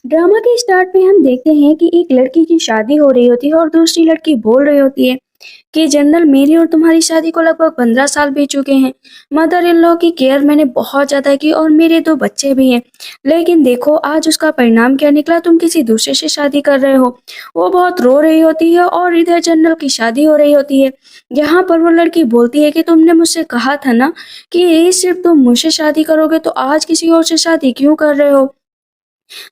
Drama के start में हम देखते हैं कि एक लड़की की शादी हो रही होती है और दूसरी लड़की बोल रही होती है कि जनरल, मेरी और तुम्हारी शादी को लगभग 15 साल बीत चुके हैं। मदर इन लॉ की केयर मैंने बहुत ज्यादा की और मेरे 2 बच्चे भी हैं। लेकिन देखो आज उसका परिणाम क्या निकला, तुम किसी दूसरे से शादी कर रहे हो। वो बहुत रो रही होती है और इधर जनरल की शादी हो रही होती है। यहाँ पर वो लड़की बोलती है कि तुमने मुझसे कहा था ना कि ये सिर्फ तुम मुझसे शादी करोगे, तो आज किसी और से शादी क्यों कर रहे हो।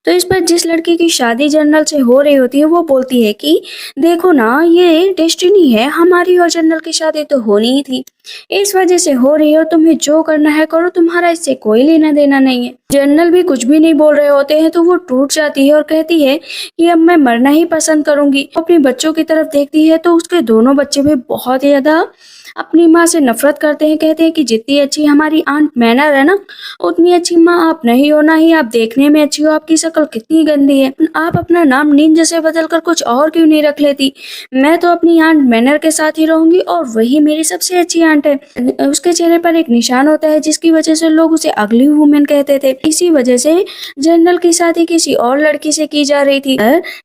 तो इस पर जिस लड़की की शादी जनरल से हो रही होती है वो बोलती है कि देखो ना, ये डेस्टिनी है, हमारी और जनरल की शादी तो होनी ही थी, इस वजह से हो रही है और तुम्हें जो करना है करो, तुम्हारा इससे कोई लेना देना नहीं है। जनरल भी कुछ भी नहीं बोल रहे होते हैं तो वो टूट जाती है और कहती है कि अब मैं मरना ही पसंद करूंगी। अपने बच्चों की तरफ देखती है तो उसके दोनों बच्चे भी बहुत ही ज्यादा अपनी माँ से नफरत करते हैं। कहते हैं कि जितनी अच्छी हमारी आंट मैनर है ना, उतनी अच्छी माँ आप नहीं हो, ना ही आप देखने में अच्छी हो, आपकी शक्ल कितनी गंदी है। आप अपना नाम निंजा से बदलकर कुछ और क्यों नहीं रख लेती। मैं तो अपनी आंट मैनर के साथ ही रहूंगी और वही मेरी सबसे अच्छी आंट है। उसके चेहरे पर एक निशान होता है जिसकी वजह से लोग उसे अगली वुमेन कहते थे। इसी वजह से जनरल की शादी किसी और लड़की से की जा रही थी।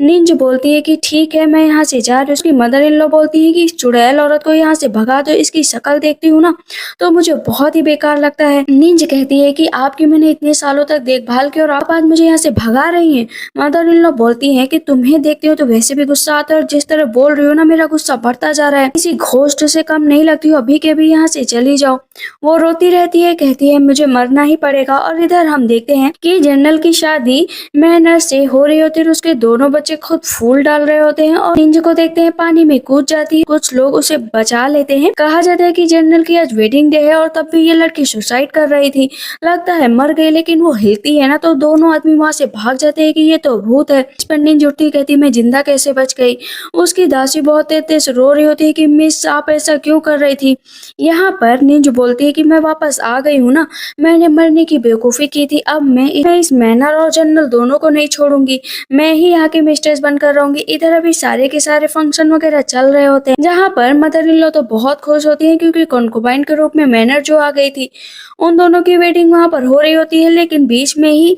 निंज बोलती है कि ठीक है, मैं यहाँ से जा रही हूँ। उसकी मदर इन लॉ बोलती है कि इस चुड़ैल औरत को यहाँ से भगा दो, इसकी शक्ल देखती हूँ ना तो मुझे बहुत ही बेकार लगता है। निंज कहती है कि आपकी मैंने इतने सालों तक देखभाल की और आप आज मुझे यहाँ से भगा रही हैं। मदर इन लॉ बोलती है कि तुम्हें देखती हो तो वैसे भी गुस्सा आता है और जिस तरह बोल रही हो ना, मेरा गुस्सा बढ़ता जा रहा है। किसी घोस्ट से कम नहीं लगती हो, अभी के भी यहाँ से चली जाओ। वो रोती रहती है, कहती है मुझे मरना ही पड़ेगा। और इधर हम देखते हैं कि जनरल की शादी मैनर से हो रही होती है और उसके दोनों बच्चे खुद फूल डाल रहे होते हैं और निंज को देखते हैं पानी में कूद जाती है। कुछ लोग उसे बचा लेते हैं। कहा जाता है कि जनरल की आज वेडिंग डे है और तब भी ये लड़की सुसाइड कर रही थी। लगता है मर गई, लेकिन वो हिलती है ना तो दोनों आदमी वहां से भाग जाते हैं कि ये तो भूत है। इस पर निंज उठती कहती मैं जिंदा कैसे बच गई। उसकी दासी बहुत तेज तेज रो रही होती है कि मिस आप ऐसा क्यों कर रही थी। यहाँ पर निंज बोलती है कि मैं वापस आ गई हूँ ना, मैंने मरने की बेवकूफी की थी, अब मैं इस मैनर और जनरल दोनों को नहीं छोड़ूंगी, मैं ही यहाँ की मिस्ट्रेस बनकर रहूंगी। इधर अभी सारे के सारे फंक्शन वगैरह चल रहे होते हैं जहाँ पर मदर इन लॉ तो बहुत खुश होती है क्योंकि कॉन्कुबाइन के रूप में मैनर जो आ गई थी। उन दोनों की वेडिंग वहां पर हो रही होती है, लेकिन बीच में ही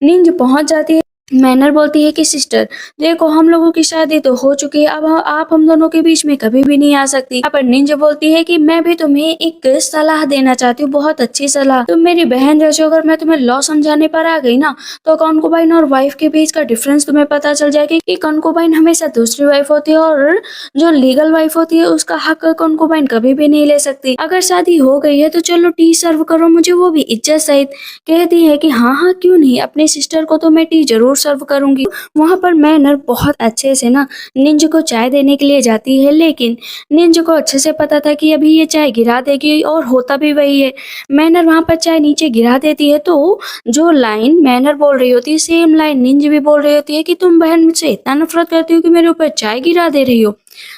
निंज पहुंच जाती है। मैनर बोलती है कि सिस्टर देखो, हम लोगों की शादी तो हो चुकी है, अब आप हम दोनों के बीच में कभी भी नहीं आ सकती। यहाँ पर निंजा बोलती है कि मैं भी तुम्हें एक सलाह देना चाहती हूँ, बहुत अच्छी सलाह। तुम मेरी बहन जैसे हो, अगर मैं तुम्हें लॉ समझाने पर आ गई ना तो कॉन्कुबाइन और वाइफ के बीच का डिफरेंस तुम्हें पता चल जाएगा कि कॉन्कुबाइन हमेशा दूसरी वाइफ होती है और जो लीगल वाइफ होती है उसका हक कॉन्कुबाइन कभी भी नहीं ले सकती। अगर शादी हो गई है तो चलो टी सर्व करो मुझे, वो भी इज्जत सहित। कहती है कि हाँ हाँ क्यों नहीं, अपनी सिस्टर को तो मैं टी जरूर सर्व करूंगी। वहां पर मैनर बहुत अच्छे से ना निंज को चाय देने के लिए जाती है, लेकिन निंज को अच्छे से पता था कि अभी ये चाय गिरा देगी और होता भी वही है। मैनर वहां पर चाय नीचे गिरा देती है तो जो लाइन मैनर बोल रही होती है सेम लाइन निंज भी बोल रही होती है कि तुम बहन मुझसे इतना नफरत करती हो कि मेरे ऊपर चाय गिरा दे रही हो।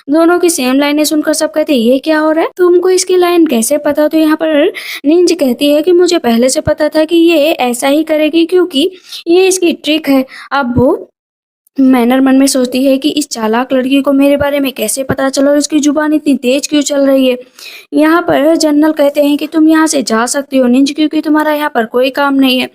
दोनों की सेम लाइनें सुनकर सब कहते हैं ये क्या हो रहा है, तुमको इसकी लाइन कैसे पता। तो यहाँ पर निंज कहती है कि मुझे पहले से पता था कि ये ऐसा ही करेगी क्योंकि ये इसकी ट्रिक है। अब वो मैनर मन में सोचती है कि इस चालाक लड़की को मेरे बारे में कैसे पता चला और इसकी जुबान इतनी तेज क्यों चल रही है। यहाँ पर जनरल कहते हैं कि तुम यहाँ से जा सकती हो निंज, क्योंकि तुम्हारा यहाँ पर कोई काम नहीं है।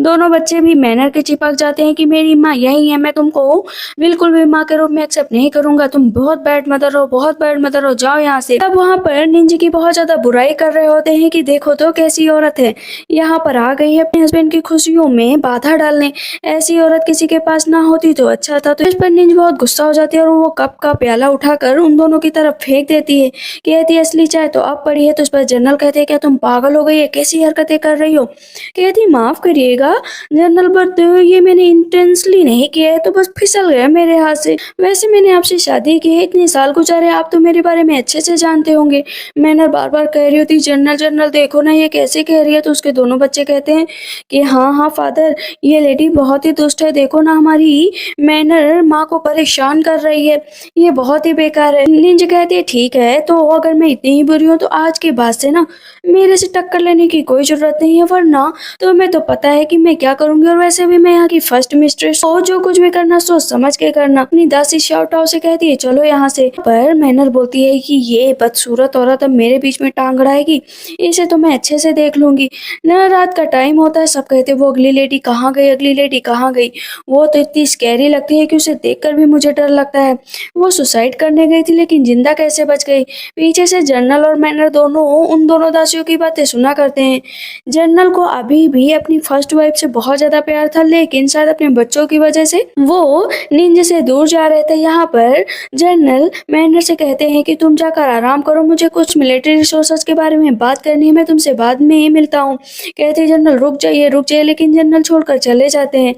दोनों बच्चे भी मैनर के चिपक जाते हैं कि मेरी माँ यही है, मैं तुमको बिल्कुल भी माँ के रूप में एक्सेप्ट नहीं करूंगा, तुम बहुत बैड मदर हो, बहुत बैड मदर हो, जाओ यहाँ से। तब वहाँ पर निंज की बहुत ज्यादा बुराई कर रहे होते हैं कि देखो तो कैसी औरत है, यहाँ पर आ गई है अपने हस्बैंड की खुशियों में बाधा डालने, ऐसी औरत किसी के पास ना होती तो अच्छा था। तो इस पर निंज बहुत गुस्सा हो जाती है और वो कप का प्याला उठाकर उन दोनों की तरफ फेंक देती है। कहती है असली चाय तो अब पड़ी है। तो इस पर जनरल कहते हैं क्या तुम पागल हो गई है, कैसी हरकतें कर रही हो। कहती माफ करिएगा जनरल, बट ये मैंने इंटेंसली नहीं किया है, तो बस फिसल गया मेरे हाथ से। वैसे मैंने आपसे शादी की है, इतने साल गुजारे, आप तो मेरे बारे में अच्छे से जानते होंगे। मैंने बार बार कह रही होती जनरल जनरल देखो ना ये कैसे कह रही है। तो उसके दोनों बच्चे कहते हैं कि हाँ हाँ फादर, ये लेडी बहुत ही दुष्ट है, देखो ना हमारी मैनर माँ को परेशान कर रही है, ये बहुत ही बेकार है। निंज कहती है ठीक है, तो अगर मैं इतनी ही बुरी हूँ तो आज के बाद से ना मेरे से टक्कर लेने की कोई जरूरत नहीं है, वरना तुम्हें तो पता है कि मैं क्या करूंगी, और वैसे भी मैं यहाँ की फर्स्ट मिस्ट्रेस हो, जो कुछ भी करना सोच समझ के करना। अपनी दासी शाओटाओ से कहती है चलो यहाँ से, पर मैनर बोलती है कि ये बदसूरत औरत अब मेरे बीच में टांग अड़ाएगी, इसे तो मैं अच्छे से देख लूंगी ना। रात का टाइम होता है, सब कहते वो अगली लेडी कहाँ गई, अगली लेडी कहाँ गई। वो तो इतनी स्कैरी लगती है कि उसे देखकर भी मुझे डर लगता है। वो सुसाइड करने गई थी लेकिन जिंदा कैसे बच गई। पीछे से जनरल और मैनर दोनों उन दोनों दासियों की बातें सुना करते हैं। जनरल को अभी भी अपनी फर्स्ट वाइफ से बहुत ज्यादा प्यार था, लेकिन शायद अपने बच्चों की वजह से वो निंज से दूर जा रहे थे। यहाँ पर जनरल मैनर से कहते हैं कि तुम जाकर आराम करो, मुझे कुछ मिलिट्री रिसोर्सेज के बारे में बात करनी है, मैं तुमसे बाद में ही मिलता हूँ। कहते हैं जनरल रुक जाइए रुक जाइए, लेकिन जनरल छोड़कर चले जाते हैं।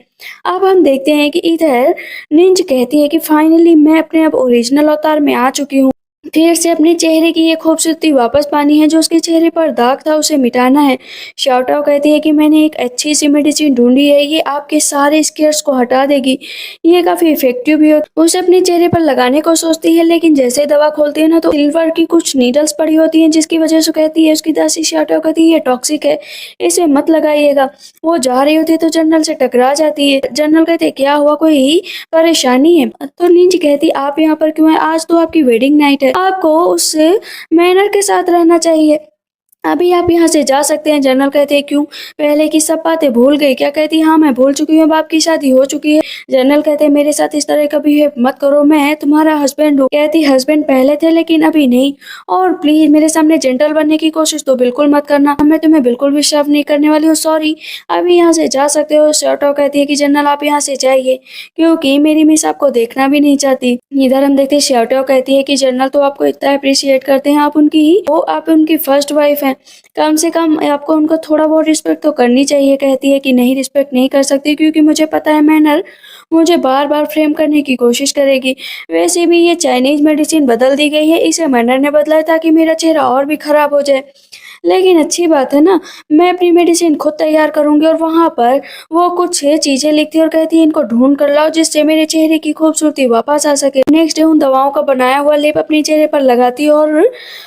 अब हम देखते हैं कि इधर निंज कहती है कि फाइनली मैं अपने अब ओरिजिनल अवतार में आ चुकी हूँ। फिर से अपने चेहरे की ये खूबसूरती वापस पानी है, जो उसके चेहरे पर दाग था उसे मिटाना है। शाओटाओ कहती है कि मैंने एक अच्छी सी मेडिसिन ढूंढी है, ये आपके सारे स्केर्स को हटा देगी, ये काफी इफेक्टिव भी हो। उसे अपने चेहरे पर लगाने को सोचती है, लेकिन जैसे ही दवा खोलती है ना तो सिल्वर की कुछ नीडल्स पड़ी होती हैं, जिसकी वजह से कहती है, उसकी दासी शाओटाओ कहती है ये टॉक्सिक है, इसे मत लगाइएगा। वो जा रही होती है तो जनरल से टकरा जाती है। जनरल कहते हैं क्या हुआ, कोई परेशानी है। तो निंज कहती आप यहाँ पर क्यों है, आज तो आपकी वेडिंग नाइट है, आपको उस मैनर के साथ रहना चाहिए, अभी आप यहाँ से जा सकते हैं। जनरल कहते हैं क्यों, पहले की सब बातें भूल गई क्या। कहती हाँ मैं भूल चुकी हूँ, अब आपकी शादी हो चुकी है। जनरल कहते हैं मेरे साथ इस तरह का बिहेव मत करो, मैं तुम्हारा हस्बैंड हूँ। कहती हस्बैंड पहले थे लेकिन अभी नहीं, और प्लीज मेरे सामने जेंटल बनने की कोशिश तो बिल्कुल मत करना, मैं तुम्हें बिल्कुल भी सर्व नहीं करने वाली हूँ, सॉरी। अभी यहाँ से जा सकते हो। शाओटाओ कहती है कि जनरल आप यहाँ से जाइए, क्योंकि मेरी मिस आपको देखना भी नहीं चाहती। इधर हम देखते हैं शाओटाओ कहती है कि जनरल तो आपको इतना अप्रिशिएट करते हैं, आप उनकी फर्स्ट वाइफ हैं, कम से कम आपको उनको थोड़ा बहुत रिस्पेक्ट तो करनी चाहिए। कहती है कि नहीं रिस्पेक्ट नहीं कर सकती, क्योंकि मुझे पता है मैनर मुझे बार बार फ्रेम करने की कोशिश करेगी। वैसे भी ये चाइनीज मेडिसिन बदल दी गई है, इसे मैनर ने बदला है ताकि मेरा चेहरा और भी खराब हो जाए। लेकिन अच्छी बात है ना, मैं अपनी मेडिसिन खुद तैयार करूंगी। और वहां पर वो कुछ चीजें लिखती है और कहती है इनको ढूंढ कर लाओ, जिससे मेरे चेहरे की खूबसूरती वापस आ सके। नेक्स्ट डे उन दवाओं का बनाया हुआ लेप अपने चेहरे पर लगाती है और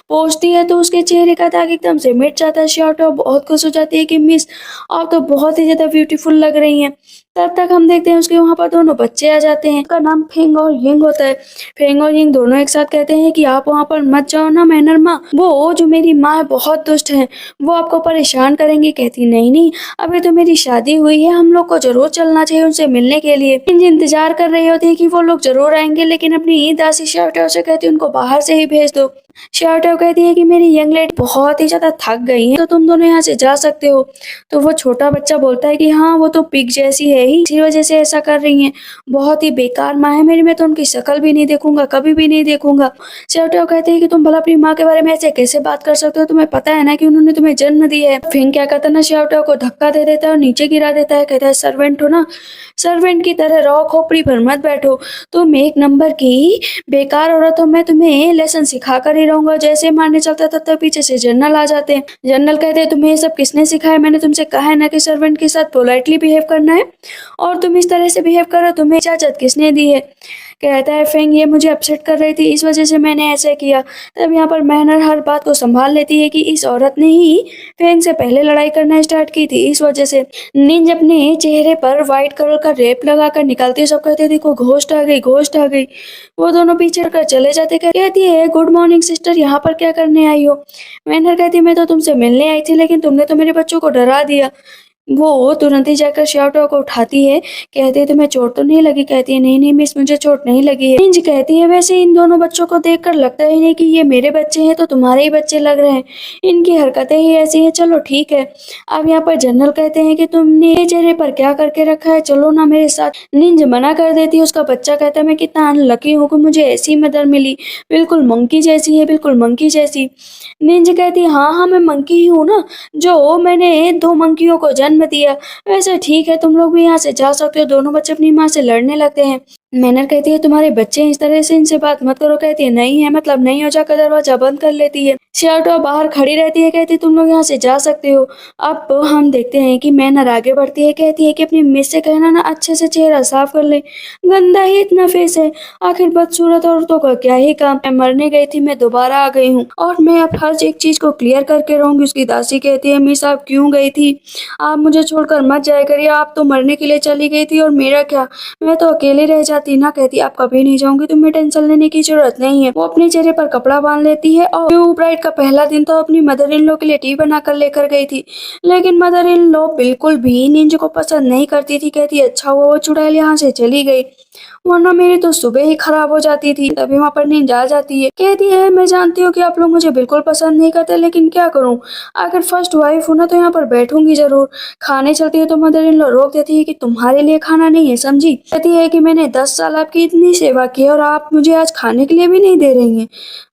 पोंछती है, तो उसके चेहरे का दाग एकदम से मिट जाता है। शाओटाओ बहुत खुश हो जाती है कि मिस आप तो बहुत ही ज्यादा ब्यूटीफुल लग रही हैं। तब तक हम देखते हैं उसके वहां पर दोनों बच्चे आ जाते हैं, उसका नाम फेंग और यिंग होता है। फेंग और यिंग दोनों एक साथ कहते हैं कि आप वहां पर मत जाओ ना मैनर माँ, वो जो मेरी माँ है बहुत दुष्ट है, वो आपको परेशान करेंगी। कहती नहीं नहीं, अभी तो मेरी शादी हुई है, हम लोग को जरूर चलना चाहिए उनसे मिलने के लिए। इंतजार कर रही होती है कि वो लोग जरूर आएंगे, लेकिन अपनी दासी शाओटाओ से कहती है उनको बाहर से ही भेज दो। शाओटाओ कहती है कि मेरी यंग लेडी बहुत ही ज्यादा थक गई है, तो तुम दोनों यहाँ से जा सकते हो। तो वो छोटा बच्चा बोलता है कि हाँ वो तो पिग जैसी है ही, इसी वजह से ऐसा कर रही हैं, बहुत ही बेकार माँ है मेरी, मैं तो उनकी शक्ल भी नहीं देखूंगा, कभी भी नहीं देखूंगा। शाओटाओ कहते हैं कि तुम भला अपनी माँ के बारे में ऐसे कैसे बात कर सकते हो, तुम्हें पता है ना कि उन्होंने तुम्हें जन्म दिया है। फिंग क्या करता है ना, शाओटाओ को धक्का दे देता है और नीचे गिरा देता है। कहता है सर्वेंट हो ना, सर्वेंट की तरह रहो, खोपड़ी पर मत बैठो, तुम एक नंबर की बेकार औरत हो, मैं तुम्हें लेसन सिखा कर ही रहूंगा। जैसे मारने चलता तब तक पीछे से जनरल आ जाते हैं। जनरल कहते हैं तुम्हें ये सब किसने सिखाया, मैंने तुमसे कहा है ना कि सर्वेंट के साथ पोलाइटली बिहेव करना है, और तुम इस तरह से बिहेव करो, तुम्हें इजाजत किसने दी है। कहता है फेंग ये मुझे अपसेट कर रही थी, इस वजह से मैंने ऐसे किया। तब यहाँ पर मैनर हर बात को संभाल लेती है कि इस औरत ने ही फेंग से पहले लड़ाई करना स्टार्ट की थी, इस वजह से। निंज अपने चेहरे पर व्हाइट कलर का रेप लगा कर निकलती है, सब कहते हैं देखो घोस्ट आ गई, घोस्ट आ गई। वो दोनों पीछे कर चले जाते। कहती है गुड मॉर्निंग सिस्टर, यहाँ पर क्या करने आई हो। मैनर कहती मैं तो तुमसे मिलने आई थी, लेकिन तुमने तो मेरे बच्चों को डरा दिया। वो तुरंत ही जाकर शाओटाओ को उठाती है। कहती है तुम्हें चोट तो नहीं लगी। कहती है नहीं नहीं मिस, मुझे चोट नहीं लगी है। निंज कहती है वैसे इन दोनों बच्चों को देखकर लगता ही नहीं कि ये मेरे बच्चे हैं, तो तुम्हारे ही बच्चे लग रहे हैं, इनकी हरकतें ही ऐसी हैं। चलो ठीक है। अब यहाँ पर जनरल कहते हैं कि तुमने ये चेहरे पर क्या करके रखा है, चलो ना मेरे साथ। निंज मना कर देती है। उसका बच्चा कहता है मैं कितना अनलकी हूँ कि मुझे ऐसी मदर मिली, बिल्कुल मंकी जैसी है, बिल्कुल मंकी जैसी। निंज कहती है हाँ हाँ मैं मंकी ही हूँ ना, जो मैंने 2 मंकियों को जन्म दिया। वैसे ठीक है, तुम लोग भी यहाँ से जा सकते हो। दोनों बच्चे अपनी माँ से लड़ने लगते हैं। मैनर कहती है तुम्हारे बच्चे हैं, इस तरह से इनसे बात मत करो। कहती है नहीं है मतलब नहीं हो, जाकर दरवाजा बंद कर लेती है। सियाटो बाहर खड़ी रहती है, कहती है तुम लोग यहाँ से जा सकते हो। अब हम देखते हैं कि मैनर आगे बढ़ती है, कहती है कि अपनी मिस से कहना ना अच्छे से चेहरा साफ कर ले, गंदा ही इतना फेस है। आखिर बदसूरत औरतों का क्या ही काम। मैं मरने गई थी, मैं दोबारा आ गई हूँ और मैं अब हर एक चीज को क्लियर करके रहूंगी। उसकी दासी कहती है मिस आप क्यों गई थी, आप मुझे छोड़कर मत जाया करिए, आप तो मरने के लिए चली गई थी और मेरा क्या, मैं तो अकेले रह जाती ना। कहती आप कभी नहीं जाऊंगी, तुम्हें टेंशन लेने की जरूरत नहीं है। वो अपने चेहरे पर कपड़ा बांध लेती है और ब्राइड का पहला दिन तो अपनी मदर इन लॉ के लिए टी बनाकर लेकर गई थी, लेकिन मदर इन लॉ बिल्कुल भी निंज को पसंद नहीं करती थी। कहती अच्छा हुआ वो चुड़ैल यहाँ से चली गई, वरना मेरी तो सुबह ही खराब हो जाती थी। तभी वहाँ पर नींद आ जाती है। कहती है मैं जानती हूँ कि आप लोग मुझे बिल्कुल पसंद नहीं करते, लेकिन क्या करूँ, आखिर फर्स्ट वाइफ हूँ ना, तो यहाँ पर बैठूंगी जरूर। खाने चलती है तो मदर इन लॉ रोक देती है कि तुम्हारे लिए खाना नहीं है, समझी। कहती है कि मैंने 10 साल आपकी इतनी सेवा की और आप मुझे आज खाने के लिए भी नहीं दे रही हैं,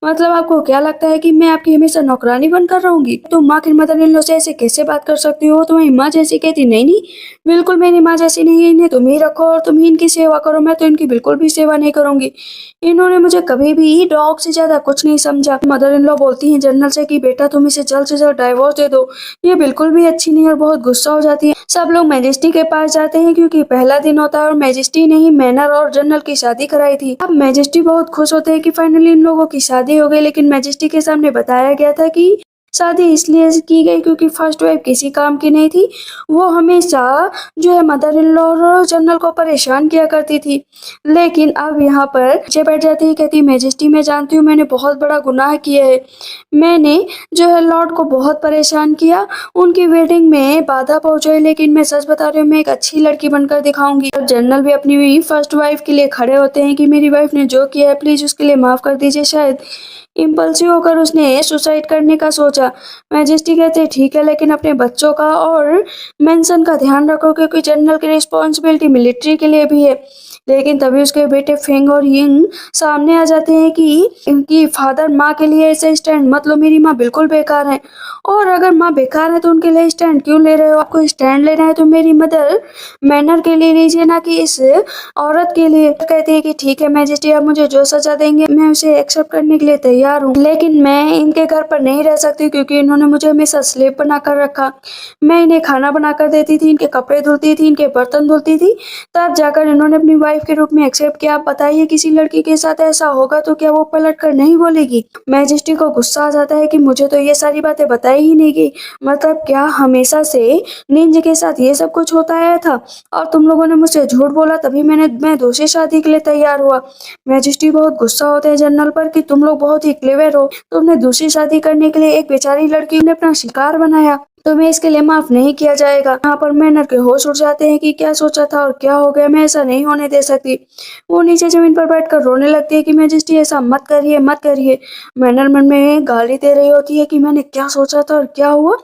मतलब आपको क्या लगता है कि मैं आपकी हमेशा नौकरानी बनकर रहूंगी। तुम आखिर मदर इन लॉ से ऐसे कैसे बात कर सकती हो, तुम्हारी माँ जैसी। कहती नहीं नहीं, बिल्कुल मेरी माँ जैसी नहीं है, इन्हें तुम ही रखो और तुम ही इनकी सेवा करो, मैं तो इनकी बिल्कुल भी सेवा नहीं करूंगी। इन्होंने मुझे कभी भी डॉग से ज्यादा कुछ नहीं समझा। मदर इन लॉ बोलती हैं जनरल से कि बेटा तुम इसे जल्द से जल्द डाइवोर्स दे दो, ये बिल्कुल भी अच्छी नहीं, और बहुत गुस्सा हो जाती है। सब लोग मैजेस्टी के पास जाते हैं क्योंकि पहला दिन होता है और मैजेस्टी ने ही मैनर और जनरल की शादी कराई थी। अब मैजेस्टी बहुत खुश होते हैं कि फाइनली इन लोगों की शादी हो गई, लेकिन मैजेस्टी के सामने बताया गया था कि शादी इसलिए की गई क्योंकि फर्स्ट वाइफ किसी काम की नहीं थी, वो हमेशा जो है मदर इन लॉ और जनरल को परेशान किया करती थी। लेकिन अब यहाँ पर नीचे बैठ जाती है, कहती मैजेस्टी मैं जानती हूँ मैंने बहुत बड़ा गुनाह किया है, मैंने जो है लॉर्ड को बहुत परेशान किया, उनकी वेडिंग में बाधा पहुंचाई, लेकिन मैं सच बता रही हूँ मैं एक अच्छी लड़की बनकर दिखाऊंगी। और जनरल भी अपनी फर्स्ट वाइफ के लिए खड़े होते हैं कि मेरी वाइफ ने जो किया है प्लीज उसके लिए माफ कर दीजिए, शायद इम्पल्सिव होकर उसने सुसाइड करने का सोचा। मैजेस्टी कहते ठीक है, लेकिन अपने बच्चों का और मेंशन का ध्यान रखो क्योंकि जनरल की रिस्पॉन्सिबिलिटी मिलिट्री के लिए भी है। लेकिन तभी उसके बेटे फेंग और यिंग सामने आ जाते हैं कि इनकी फादर माँ के लिए ऐसे स्टैंड मत लो, मेरी माँ बिल्कुल बेकार है, और अगर माँ बेकार है तो उनके लिए स्टैंड क्यों ले रहे हो, आपको स्टैंड लेना है तो मेरी मदर मैनर के लिए लीजिए, ना कि इस औरत के लिए। कहती है कि ठीक है मैजेस्टी, आप मुझे जो सजा देंगे मैं उसे एक्सेप्ट करने के लिए तैयार हूँ, लेकिन मैं इनके घर पर नहीं रह सकती क्योंकि इन्होंने मुझे हमेशा स्लेव बना कर रखा। मैं इन्हें खाना बना कर देती थी, इनके कपड़े धुलती थी, इनके बर्तन धुलती थी, तब जाकर इन्होंने अपनी वाइफ के रूप में एक्सेप्ट किया। आप बताइए किसी लड़की के साथ ऐसा होगा तो क्या वो पलट कर नहीं बोलेगी। मैजेस्टी को गुस्सा आ जाता है कि मुझे तो ये सारी बातें बताई ही नहीं गई, मतलब क्या हमेशा से निंज के साथ ये सब कुछ होता आया था और तुम लोगों ने मुझसे झूठ बोला, तभी मैं दूसरी शादी के लिए तैयार हुआ। मैजेस्टी बहुत गुस्सा होते हैं जनरल पर कि तुम लोग बहुत ही क्लेवर हो, तुमने दूसरी शादी करने के लिए एक बेचारी लड़की ने अपना शिकार बनाया, तुम्हें इसके लिए माफ नहीं किया जाएगा। यहाँ पर मैनर के होश उड़ जाते हैं कि क्या सोचा था और क्या हो गया, मैं ऐसा नहीं होने दे सकती। वो नीचे जमीन पर बैठकर रोने लगती है कि मैजेस्टी ऐसा मत करिए मत करिए। मैनर मन में गाली दे रही होती है कि मैंने क्या सोचा था और क्या हुआ,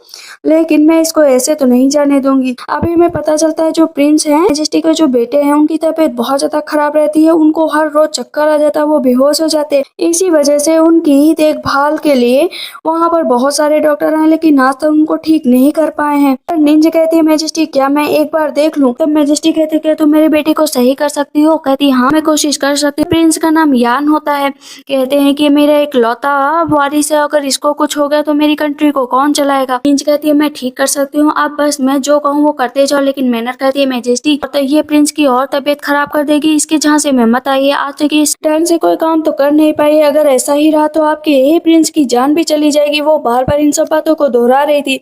लेकिन मैं इसको ऐसे तो नहीं जाने दूंगी। अभी हमें पता चलता है जो प्रिंस हैं मैजेस्टी के जो बेटे हैं उनकी तबीयत बहुत ज्यादा खराब रहती है, उनको हर रोज चक्कर आ जाता है, वो बेहोश हो जाते हैं। इसी वजह से उनकी देखभाल के लिए वहाँ पर बहुत सारे डॉक्टर हैं, लेकिन आज तक उनको ठीक नहीं कर पाए हैं। पर निंज कहती है मैजेस्टी क्या मैं एक बार देख लूं, तब मैजेस्टी कहती है क्या तुम मेरे बेटे को सही कर सकती हो। कहती हाँ मैं कोशिश कर सकती हूँ। प्रिंस का नाम यान होता है, कहते हैं कि मेरा एक लौता वारिस है, अगर इसको कुछ हो गया तो मेरी कंट्री को कौन चलाएगा। निंज कहती है मैं ठीक कर सकती हूँ, आप बस मैं जो कहूँ वो करते जाओ। लेकिन मैनर कहती है मैजेस्टी तो ये प्रिंस की और तबीयत खराब कर देगी, इसके झांसे में मत आइए, आज तक इस ढंग से कोई काम तो कर नहीं पाई, अगर ऐसा ही रहा तो आपके प्रिंस की जान भी चली जाएगी। वो बार बार इन सब बातों को दोहरा रही थी,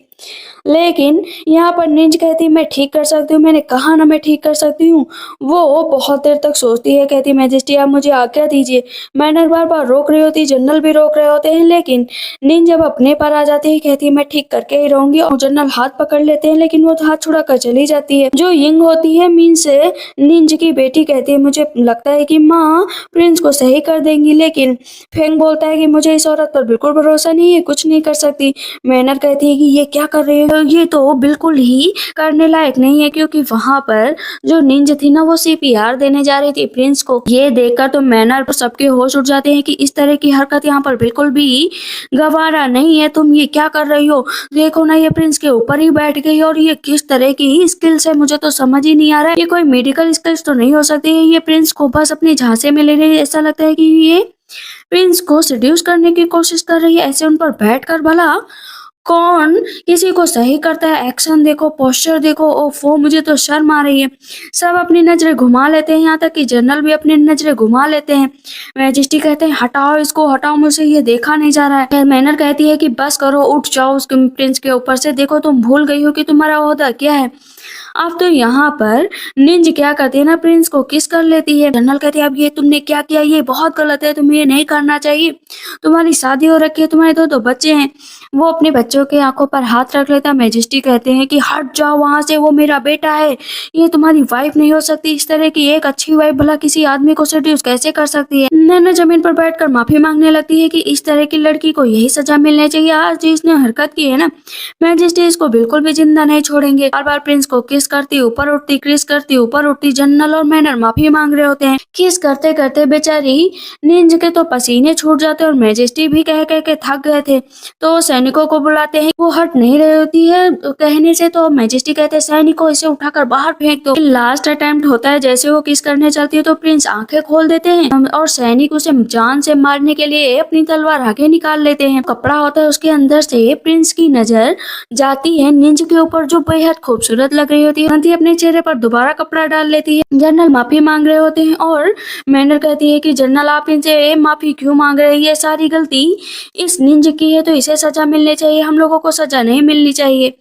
लेकिन यहाँ पर निंज कहती मैं ठीक कर सकती हूँ, मैंने कहा ना मैं ठीक कर सकती हूँ। वो बहुत देर तक सोचती है, कहती मैजेस्टी आप मुझे आज्ञा दीजिए। मैनर बार बार रोक रही होती, जनरल भी रोक रहे होते हैं, लेकिन निंज जब अपने पर आ जाती है कहती मैं ठीक करके ही रहूंगी, और जनरल हाथ पकड़ लेते हैं लेकिन वो हाथ छुड़ा कर चली जाती है। जो यिंग होती है मीन्स निंज की बेटी, कहती है मुझे लगता है कि माँ प्रिंस को सही कर देंगी, लेकिन फेंग बोलता है कि मुझे इस औरत पर बिल्कुल भरोसा नहीं है, कुछ नहीं कर सकती। मैनर कहती है कि ये क्या कर रहे हो, ये तो बिल्कुल ही करने लायक नहीं है, क्योंकि वहाँ पर जो निंज थी ना वो सीपीआर देने जा रही थी प्रिंस को। ये देखकर तो मैनर पर सबके होश उड़ जाते हैं कि इस तरह की हरकत यहाँ पर बिल्कुल भी गवारा नहीं है, तुम ये क्या कर रही हो। देखो ना, ये प्रिंस के ऊपर ही बैठ गई और ये किस तरह की स्किल्स है, मुझे तो समझ ही नहीं आ रहा है। ये कोई मेडिकल स्किल्स तो नहीं हो सकती है, ये प्रिंस को बस अपने झांसे में ले रही है। ऐसा लगता है कि ये प्रिंस को सेड्यूस करने की कोशिश कर रही है। ऐसे उन पर बैठकर भला कौन किसी को सही करता है। एक्शन देखो, पोस्चर देखो, ओफो मुझे तो शर्म आ रही है। सब अपनी नजरें घुमा लेते हैं, यहाँ तक कि जनरल भी अपनी नजरें घुमा लेते हैं। मैजेस्टी कहते हैं हटाओ इसको, हटाओ, मुझे ये देखा नहीं जा रहा है। फिर मैनर कहती है कि बस करो, उठ जाओ उसके प्रिंस के ऊपर से। देखो तुम भूल गई हो कि तुम्हारा ओहदा क्या है। अब तो यहाँ पर निंज क्या करती है ना, प्रिंस को किस कर लेती है। जनरल कहती है अब ये तुमने क्या किया, ये बहुत गलत है, तुम्हें ये नहीं करना चाहिए। तुम्हारी शादी हो रखी है, तुम्हारे दो बच्चे हैं। वो अपने बच्चों के आंखों पर हाथ रख लेता। मैजेस्टी कहते हैं कि हट जाओ वहां से, वो मेरा बेटा है, ये तुम्हारी वाइफ नहीं हो सकती। इस तरह की एक अच्छी वाइफ भला किसी आदमी को सेड्यूस कैसे कर सकती है। नैना जमीन पर बैठकर माफी मांगने लगती है कि इस तरह की लड़की को यही सजा मिलनी चाहिए। आज जो इसने हरकत की है ना, मैजेस्टी इसको बिल्कुल भी जिंदा नहीं छोड़ेंगे। बार बार प्रिंस को किस करती, ऊपर उठती, किस करती, ऊपर उठती। जनरल और मैनर माफी मांग रहे होते हैं। किस करते करते बेचारी निंज के तो पसीने छूट जाते और मैजेस्टी भी कह कह के थक गए थे, तो सैनिकों को बुलाते हैं। वो हट नहीं रही होती है कहने से, तो मैजेस्टी कहते हैं सैनिकों इसे उठाकर बाहर फेंक दो। लास्ट अटेम्प्ट होता है, जैसे वो किस करने चलती है तो प्रिंस आंखें खोल देते हैं और सैनिक उसे जान से मारने के लिए अपनी तलवार आगे निकाल लेते हैं। कपड़ा होता है उसके अंदर से प्रिंस की नजर जाती है निंज के ऊपर, जो बेहद खूबसूरत लग रही होती है। नदी अपने चेहरे पर दोबारा कपड़ा डाल लेती है। जनरल माफी मांग रहे होते हैं और मैनर कहती है कि जनरल आप इनसे माफी क्यों मांग रहे हैं, ये सारी गलती इस निंज की है, तो इसे सजा मिलनी चाहिए, हम लोगों को सजा नहीं मिलनी चाहिए।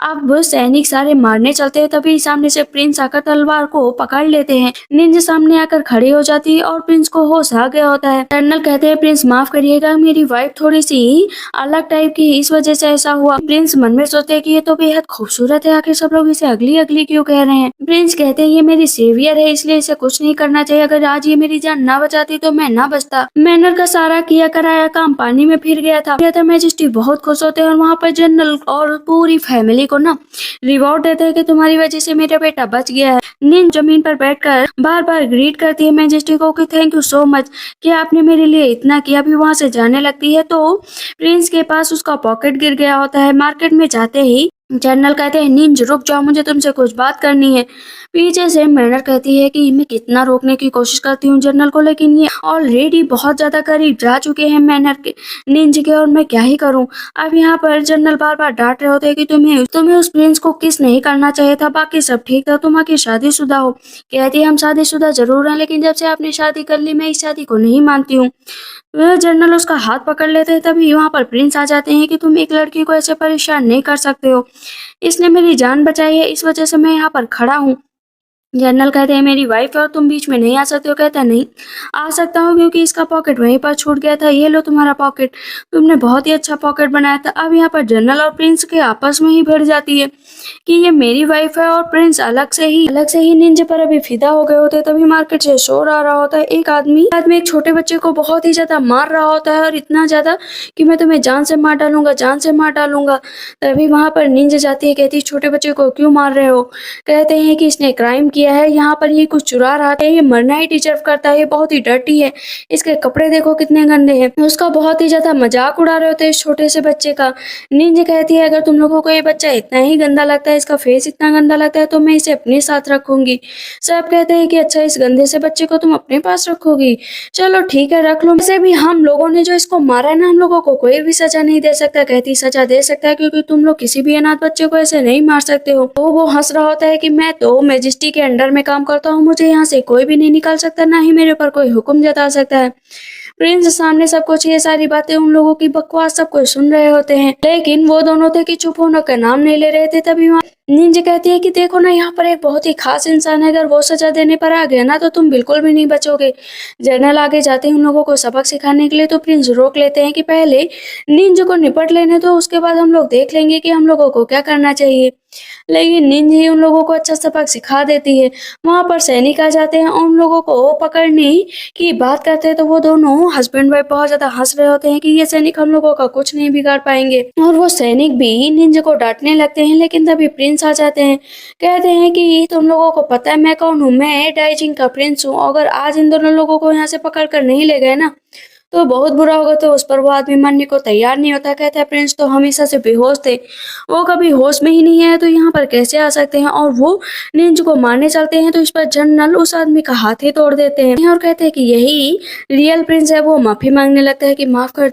अब वो सैनिक सारे मारने चलते हैं, तभी सामने से प्रिंस आकर तलवार को पकड़ लेते हैं। निंज सामने आकर खड़ी हो जाती है और प्रिंस को होश आ गया होता है। कर्नल कहते हैं प्रिंस माफ करिएगा, मेरी वाइफ थोड़ी सी अलग टाइप की, इस वजह से ऐसा हुआ। प्रिंस मन में सोचते हैं कि ये तो बेहद खूबसूरत है, आखिर सब लोग इसे अगली अगली क्यों कह रहे हैं। प्रिंस कहते हैं ये मेरी सेवियर है, इसलिए इसे कुछ नहीं करना चाहिए। अगर आज ये मेरी जान ना बचाती तो मैं ना बचता। मैनर का सारा किया कराया काम पानी में फिर गया था। मैजेस्टी बहुत खुश होते हैं और वहाँ पर जनरल और पूरी फैमिली को ना रिवॉर्ड देते हैं कि तुम्हारी वजह से मेरा बेटा बच गया है। निंज जमीन पर बैठकर बार बार ग्रीट करती है मैजेस्टी को कि थैंक यू सो मच कि आपने मेरे लिए इतना किया। अभी वहां से जाने लगती है तो प्रिंस के पास उसका पॉकेट गिर गया होता है। मार्केट में जाते ही जनरल कहते हैं निंज रुक जाओ, मुझे तुमसे कुछ बात करनी है। पीछे से मैनर कहती है कि मैं कितना रोकने की कोशिश करती हूँ जनरल को, लेकिन ये ऑलरेडी बहुत ज्यादा करीब जा चुके हैं मैनर के, निंज के, और मैं क्या ही करूँ। अब यहाँ पर जनरल बार बार डांट रहे होते हैं कि तुम्हें उस प्रिंस को किस नहीं करना चाहिए था, बाकी सब ठीक था, तुम आखिर शादीशुदा हो। कहती है हम शादीशुदा जरूर हैं, लेकिन जब से आपने शादी कर ली मैं इस शादी को नहीं मानती हूँ। वह जनरल उसका हाथ पकड़ लेते हैं, तभी वहां पर प्रिंस आ जाते हैं कि तुम एक लड़की को ऐसे परेशान नहीं कर सकते हो, इसने मेरी जान बचाई है, इस वजह से मैं यहाँ पर खड़ा हूँ। जनरल कहते हैं मेरी वाइफ है और तुम बीच में नहीं आ सकते हो। कहता नहीं आ सकता हूँ, क्योंकि इसका पॉकेट वहीं पर छूट गया था, ये लो तुम्हारा पॉकेट, तुमने बहुत ही अच्छा पॉकेट बनाया था। अब यहाँ पर जनरल और प्रिंस के आपस में ही भिड़ जाती है कि ये मेरी वाइफ है, और प्रिंस अलग से ही निंजा पर अभी फिदा हो गए होते। तभी मार्केट से शोर आ रहा होता है, एक आदमी एक छोटे बच्चे को बहुत ही ज्यादा मार रहा होता है, और इतना ज्यादा कि मैं तुम्हें जान से मार डालूंगा, जान से मार डालूंगा। तभी वहां पर निंजा जाती है, कहती है छोटे बच्चे को क्यों मार रहे हो। कहते हैं कि इसने क्राइम किया है, यहाँ पर ये कुछ चुरा रहा था, ये मरना ही डिजर्व करता है, ये बहुत ही डर्टी है, इसके कपड़े देखो कितने गंदे हैं। उसका बहुत ही ज्यादा मजाक उड़ा रहे होते हैं इस छोटे से बच्चे का। निंजा कहती है अगर तुम लोगों को ये बच्चा इतना ही गंदा लगता है, इसका फेस इतना गंदा लगता है, तो मैं इसे अपने साथ रखूंगी। सब कहते हैं कि अच्छा इस गंदे से बच्चे को तुम अपने पास रखोगी, चलो ठीक है रख लो। वैसे भी हम लोगों ने जो इसको मारा है ना, हम लोगों को कोई भी सजा नहीं दे सकता। कहती सजा दे सकता है, क्योंकि तुम लोग किसी भी अनाथ बच्चे को ऐसे नहीं मार सकते हो। तो वो हंस रहा होता है कि मैं तो मैजेस्टी के अंडर में काम करता हूँ, मुझे यहाँ से कोई भी नहीं निकाल सकता, ना ही मेरे ऊपर कोई हुक्म जता सकता है। प्रिंस सामने सब कुछ ये सारी बातें, उन लोगों की बकवास सब कुछ सुन रहे होते हैं, लेकिन वो दोनों थे कि चुप होने का नाम नहीं ले रहे थे। तभी वहाँ निंजा कहती है कि देखो ना यहाँ पर एक बहुत ही खास इंसान है, अगर वो सजा देने पर आ गया ना तो तुम बिल्कुल भी नहीं बचोगे। जनरल आगे जाते हैं उन लोगों को सबक सिखाने के लिए, तो प्रिंस रोक लेते हैं कि पहले निंजा को निपट लेने दो, उसके बाद हम लोग देख लेंगे कि हम लोगों को क्या करना चाहिए। लेकिन निंज ही उन लोगों को अच्छा सबक सिखा देती है। वहाँ पर सैनिक आ जाते हैं और उन लोगों को पकड़ने की बात करते हैं, तो वो दोनों हस्बैंड वाइफ बहुत ज्यादा हंस रहे होते हैं कि ये सैनिक हम लोगों का कुछ नहीं बिगाड़ पाएंगे। और वो सैनिक भी निंज को डांटने लगते हैं, लेकिन तभी प्रिंस आ जाते हैं। कहते हैं कि तुम लोगों को पता है मैं कौन हूँ, मैं डाइजिंग का प्रिंस हूँ। अगर आज इन दोनों लोगों को यहाँ से पकड़ कर नहीं ले गए ना तो बहुत बुरा होगा। तो उस पर वो आदमी मानने को तैयार नहीं होता। कहता है प्रिंस तो हमेशा से बेहोश थे, वो कभी होश में ही नहीं आए, तो यहाँ पर कैसे आ सकते हैं। और वो निंज को मारने चलते हैं, तो इस पर जनरल उस आदमी का हाथ ही तोड़ देते हैं और कहते हैं कि यही रियल प्रिंस है। वो माफी मांगने लगता है कि माफ कर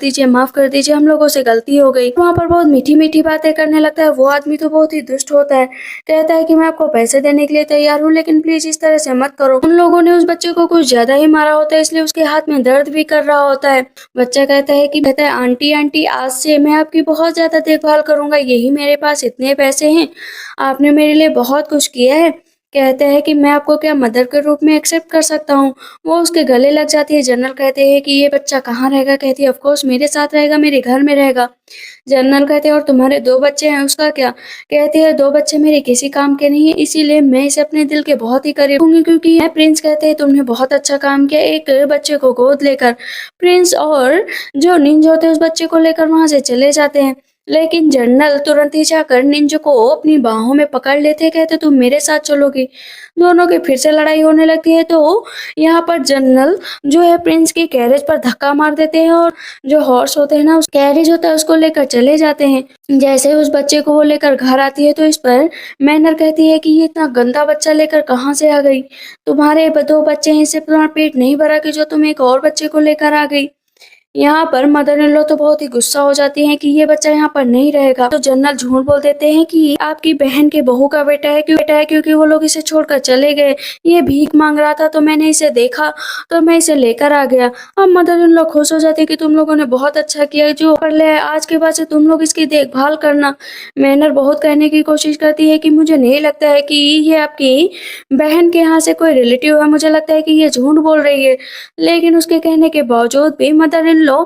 दीजिए, हम लोगों से गलती हो गई। वहाँ पर बहुत मीठी मीठी बातें करने लगता है। वो आदमी तो बहुत ही दुष्ट होता है। कहता है कि मैं आपको पैसे देने के लिए तैयार हूँ, लेकिन प्लीज इस तरह से मत करो। उन लोगों ने उस बच्चे को कुछ ज्यादा ही मारा होता है, इसलिए उसके हाथ में दर्द भी कर रहा होता है। बच्चा कहता है आंटी आंटी, आज से मैं आपकी बहुत ज्यादा देखभाल करूंगा, यही मेरे पास इतने पैसे हैं, आपने मेरे लिए बहुत कुछ किया है। कहते हैं कि मैं आपको क्या मदर के रूप में एक्सेप्ट कर सकता हूँ। वो उसके गले लग जाती है। जनरल कहते हैं कि ये बच्चा कहाँ रहेगा। कहती है ऑफ कोर्स मेरे साथ रहेगा, मेरे घर में रहेगा। जनरल कहते हैं और तुम्हारे 2 बच्चे हैं, उसका क्या। कहती है 2 बच्चे मेरे किसी काम के नहीं है, इसीलिए मैं इसे अपने दिल के बहुत ही करीब हूँ, क्योंकि है प्रिंस। कहते हैं तुमने बहुत अच्छा काम किया एक बच्चे को गोद लेकर। प्रिंस और जो निंज होते हैं उस बच्चे को लेकर वहां से चले जाते हैं, लेकिन जनरल तुरंत ही जाकर निंज को अपनी बाहों में पकड़ लेते हैं। कहते तुम मेरे साथ चलोगी। दोनों की फिर से लड़ाई होने लगती है। तो यहाँ पर जनरल जो है प्रिंस के कैरेज पर धक्का मार देते हैं और जो हॉर्स होते हैं ना, उस कैरेज होता है उसको लेकर चले जाते हैं। जैसे ही उस बच्चे को वो लेकर घर आती है, तो इस पर मैनर कहती है कि ये इतना गंदा बच्चा लेकर कहाँ से आ गई। तुम्हारे 2 बच्चे हैं, इससे तुम्हारा पेट नहीं भरा कि जो तुम एक और बच्चे को लेकर आ गई। यहाँ पर मदर इन लॉ तो बहुत ही गुस्सा हो जाती हैं कि ये बच्चा यहाँ पर नहीं रहेगा। तो जनरल झूठ बोल देते हैं कि आपकी बहन के बहू का बेटा है, क्योंकि वो लोग इसे छोड़कर चले गए। ये भीख मांग रहा था, तो मैंने इसे देखा, तो मैं इसे लेकर आ गया। अब मदर इन लॉ खुश हो जाती है कि तुम लोगों ने बहुत अच्छा किया, जो कर ले आज के बाद से तुम लोग इसकी देखभाल करना। मैनर बहुत कहने की कोशिश करती है कि मुझे नहीं लगता है कि ये आपकी बहन के यहाँ से कोई रिलेटिव है, मुझे लगता है कि ये झूठ बोल रही है। लेकिन उसके कहने के बावजूद भी मदर इन लॉ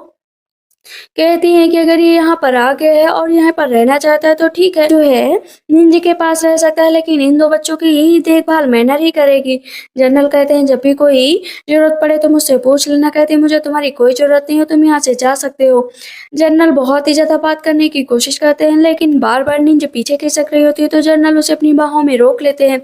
कहती हैं कि अगर ये यहाँ पर आ गया है और यहाँ पर रहना चाहता है तो ठीक है, जो है निंज के पास रह सकता है, लेकिन इन 2 बच्चों की यही देखभाल मैनर ही करेगी। जनरल कहते हैं जब भी कोई जरूरत पड़े तो मुझसे पूछ लेना। कहती है मुझे तुम्हारी कोई जरूरत नहीं हो, तुम यहाँ से जा सकते हो। जनरल बहुत ही ज्यादा बात करने की कोशिश करते हैं, लेकिन बार बार निंज पीछे खिसक रही होती है, तो जनरल उसे अपनी बाहों में रोक लेते हैं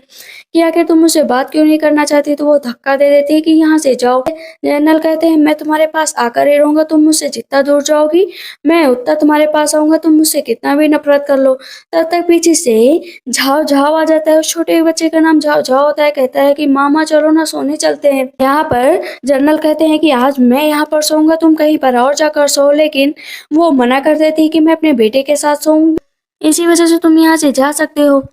कि आखिर तुम मुझसे बात क्यों नहीं करना चाहती। तो वो धक्का दे देती है कि यहाँ से जाओ। जनरल कहते हैं मैं तुम्हारे पास आकर ही रहूंगा, तुम मुझसे जितना दूर जाओगी मैं उतना तुम्हारे पास आऊंगा, तुम मुझसे कितना भी नफरत कर लो। तब तक पीछे से झाव झाव आ जाता है। उस छोटे बच्चे का नाम झाव झाव होता है। कहता है कि मामा चलो ना, सोने चलते हैं। यहाँ पर जनरल कहते हैं कि आज मैं यहाँ पर सोऊंगा, तुम कहीं पर और जाकर सो। लेकिन वो मना कर देती है कि मैं अपने बेटे के साथ सोऊंगी, इसी वजह से तुम यहाँ से जा सकते हो।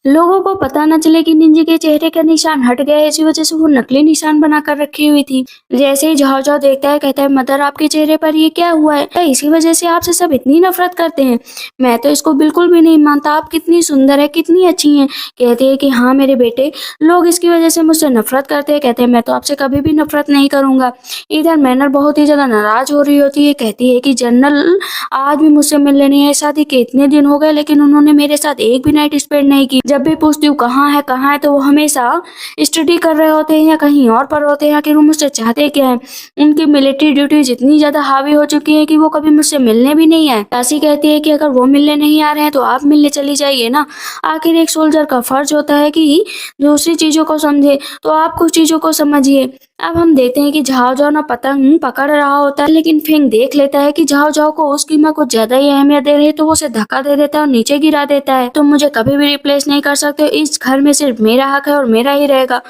लोगों को पता न चले कि निंजा के चेहरे का निशान हट गया है, इसी वजह से वो नकली निशान बनाकर रखी हुई थी। जैसे ही झाओ झाओ देखता है, कहता है मदर आपके चेहरे पर ये क्या हुआ है, क्या इसी वजह से आपसे सब इतनी नफरत करते हैं। मैं तो इसको बिल्कुल भी नहीं मानता, आप कितनी सुंदर है, कितनी अच्छी हैं। कहती है कि हाँ मेरे बेटे, लोग इसकी वजह से मुझसे नफरत करते हैं। कहते हैं मैं तो आपसे कभी भी नफरत नहीं करूंगा। इधर मैनर बहुत ही ज्यादा नाराज हो रही होती है। कहती है कि जनरल आज भी मुझसे मिलने नहीं है, शादी के इतने दिन हो गए लेकिन उन्होंने मेरे साथ एक भी नाइट स्पेंड नहीं की। जब भी पूछती हूँ कहाँ है तो वो हमेशा स्टडी कर रहे होते हैं या कहीं और पर होते हैं। आखिर वो मुझसे चाहते क्या है। उनकी मिलिट्री ड्यूटीज इतनी ज्यादा हावी हो चुकी है कि वो कभी मुझसे मिलने भी नहीं आए। काशी कहती है कि अगर वो मिलने नहीं आ रहे हैं तो आप मिलने चली जाइए ना। आखिर एक सोल्जर का फर्ज होता है कि दूसरी चीजों को समझे, तो आप कुछ चीजों को समझिए। अब हम देखते हैं कि झाओ झाओ ना पतंग पकड़ रहा होता है, लेकिन फिंग देख लेता है कि झाओ झाओ को उसकी माँ कुछ ज्यादा ही अहमियत दे रही है, तो वो उसे धक्का दे देता है और नीचे गिरा देता है। तुम मुझे कभी भी रिप्लेस नहीं कर सकते, इस घर में सिर्फ मेरा हक है और मेरा ही रहेगा।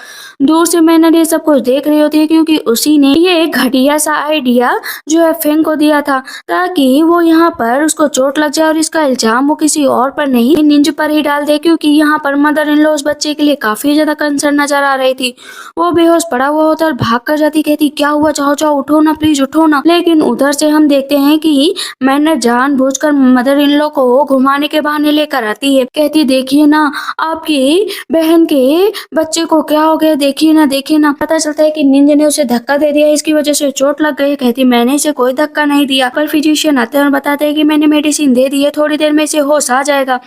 दूर से मैंने ये सब कुछ देख रही होती है, क्योंकि उसी ने ये एक घटिया सा आइडिया जो है फिंग को दिया था, ताकि वो यहाँ पर उसको चोट लग जाए और इसका इल्जाम वो किसी और पर नहीं निंज पर ही डाल दे। क्योंकि यहाँ पर मदर इन लॉ उस बच्चे के लिए काफी ज्यादा कंसर्न नजर आ रही थी। वो बेहोश पड़ा हुआ होता है और भाग कर जाती, कहती क्या हुआ, जाओ जाओ उठो ना, प्लीज उठो ना। लेकिन उधर से हम देखते हैं कि मैनर जानबूझकर मदर इन लॉ को घुमाने के बहाने लेकर आती है। कहती देखिए ना आपकी बहन के बच्चे को क्या हो गया, देखिए ना देखिए ना। पता चलता है कि निंजा ने उसे धक्का दे दिया, इसकी वजह से चोट लग गई। कहती मैंने इसे कोई धक्का नहीं दिया। पर फिजिशियन आते हैं और बताते हैं कि मैंने मेडिसिन दे दी है, थोड़ी देर में इसे होश आ जाएगा।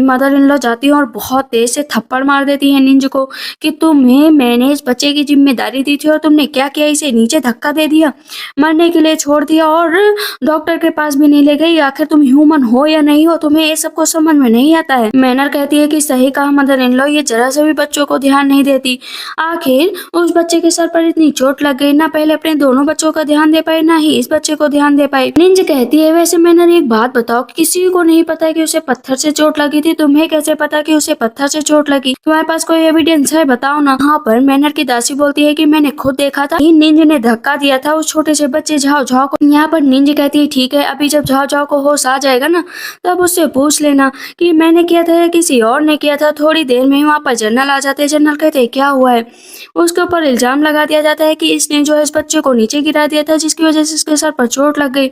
मदर इन लॉ जाती है और बहुत तेज से थप्पड़ मार देती है निंज को कि तुम्हें मैंने इस बच्चे की जिम्मेदारी दी थी और तुमने क्या किया, इसे नीचे धक्का दे दिया, मरने के लिए छोड़ दिया और डॉक्टर के पास भी नहीं ले गई। आखिर तुम ह्यूमन हो या नहीं हो, तुम्हें ये सब कुछ समझ में नहीं आता है। मैनर कहती है कि सही कहा मदर इन लॉ, ये जरा से भी बच्चों को ध्यान नहीं देती। आखिर उस बच्चे के सर पर इतनी चोट लग गई, ना पहले अपने दोनों बच्चों का ध्यान दे पाई, ना ही इस बच्चे को ध्यान दे पाई। निंज कहती है वैसे मैनर एक बात बताओ, किसी को नहीं पता कि उसे पत्थर से चोट लगी थी, तुम्हें कैसे पता कि उसे पत्थर से चोट लगी, तुम्हारे पास कोई एविडेंस है, बताओ ना। यहाँ पर मैनर की दासी बोलती है कि मैंने खुद देखा था, निंज ने धक्का दिया था उस छोटे से बच्चे झाओ झाओ को। यहाँ पर निंज कहती है ठीक है, अभी जब झाओ झाओ को होश आ जाएगा ना तब उससे पूछ लेना कि मैंने किया था या किसी और ने किया था। थोड़ी देर में वहाँ पर जनरल आ जाते हैं। जनरल कहते हैं क्या हुआ है। उसके ऊपर इल्जाम लगा दिया जाता है कि इसने जो है इस बच्चे को नीचे गिरा दिया था, जिसकी वजह से इसके सर पर चोट लग गई,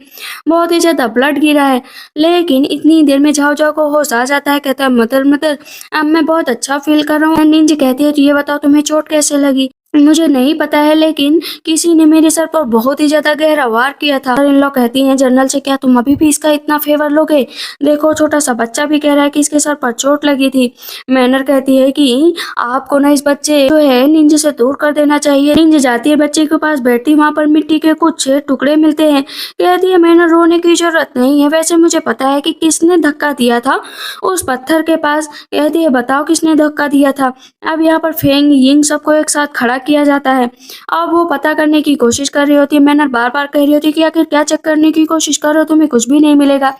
बहुत ही ज्यादा ब्लड गिरा है। लेकिन इतनी देर में झाओ झाओ को होश आ जाता है। कहता है मदर मदर अब मैं बहुत अच्छा फील कर रहा हूँ। निंज कहती है तो ये बताओ तुम्हें चोट कैसे लगी। मुझे नहीं पता है, लेकिन किसी ने मेरे सर पर बहुत ही ज्यादा गहरा वार किया था। इन लोग कहती हैं जनरल से क्या तुम अभी भी इसका इतना फेवर लोगे, देखो छोटा सा बच्चा भी कह रहा है कि इसके सर पर चोट लगी थी। मैनर कहती है कि आपको ना इस बच्चे जो है निंज से दूर कर देना चाहिए। निंज जाती है बच्चे के पास, बैठती, वहाँ पर मिट्टी के कुछ टुकड़े मिलते हैं। कहती है मैनर रोने की जरूरत नहीं है, वैसे मुझे पता है कि किसने धक्का दिया था उस पत्थर के पास। कहती है बताओ किसने धक्का दिया था। अब यहाँ पर फेंग यिंग सबको एक साथ खड़ा किया जाता है। अब वो पता करने की कोशिश कर रही होती है। मैनर बार बार कह रही होती है कि आखिर क्या चेक करने की कोशिश कर रहे हो, तुम्हें कुछ भी नहीं मिलेगा।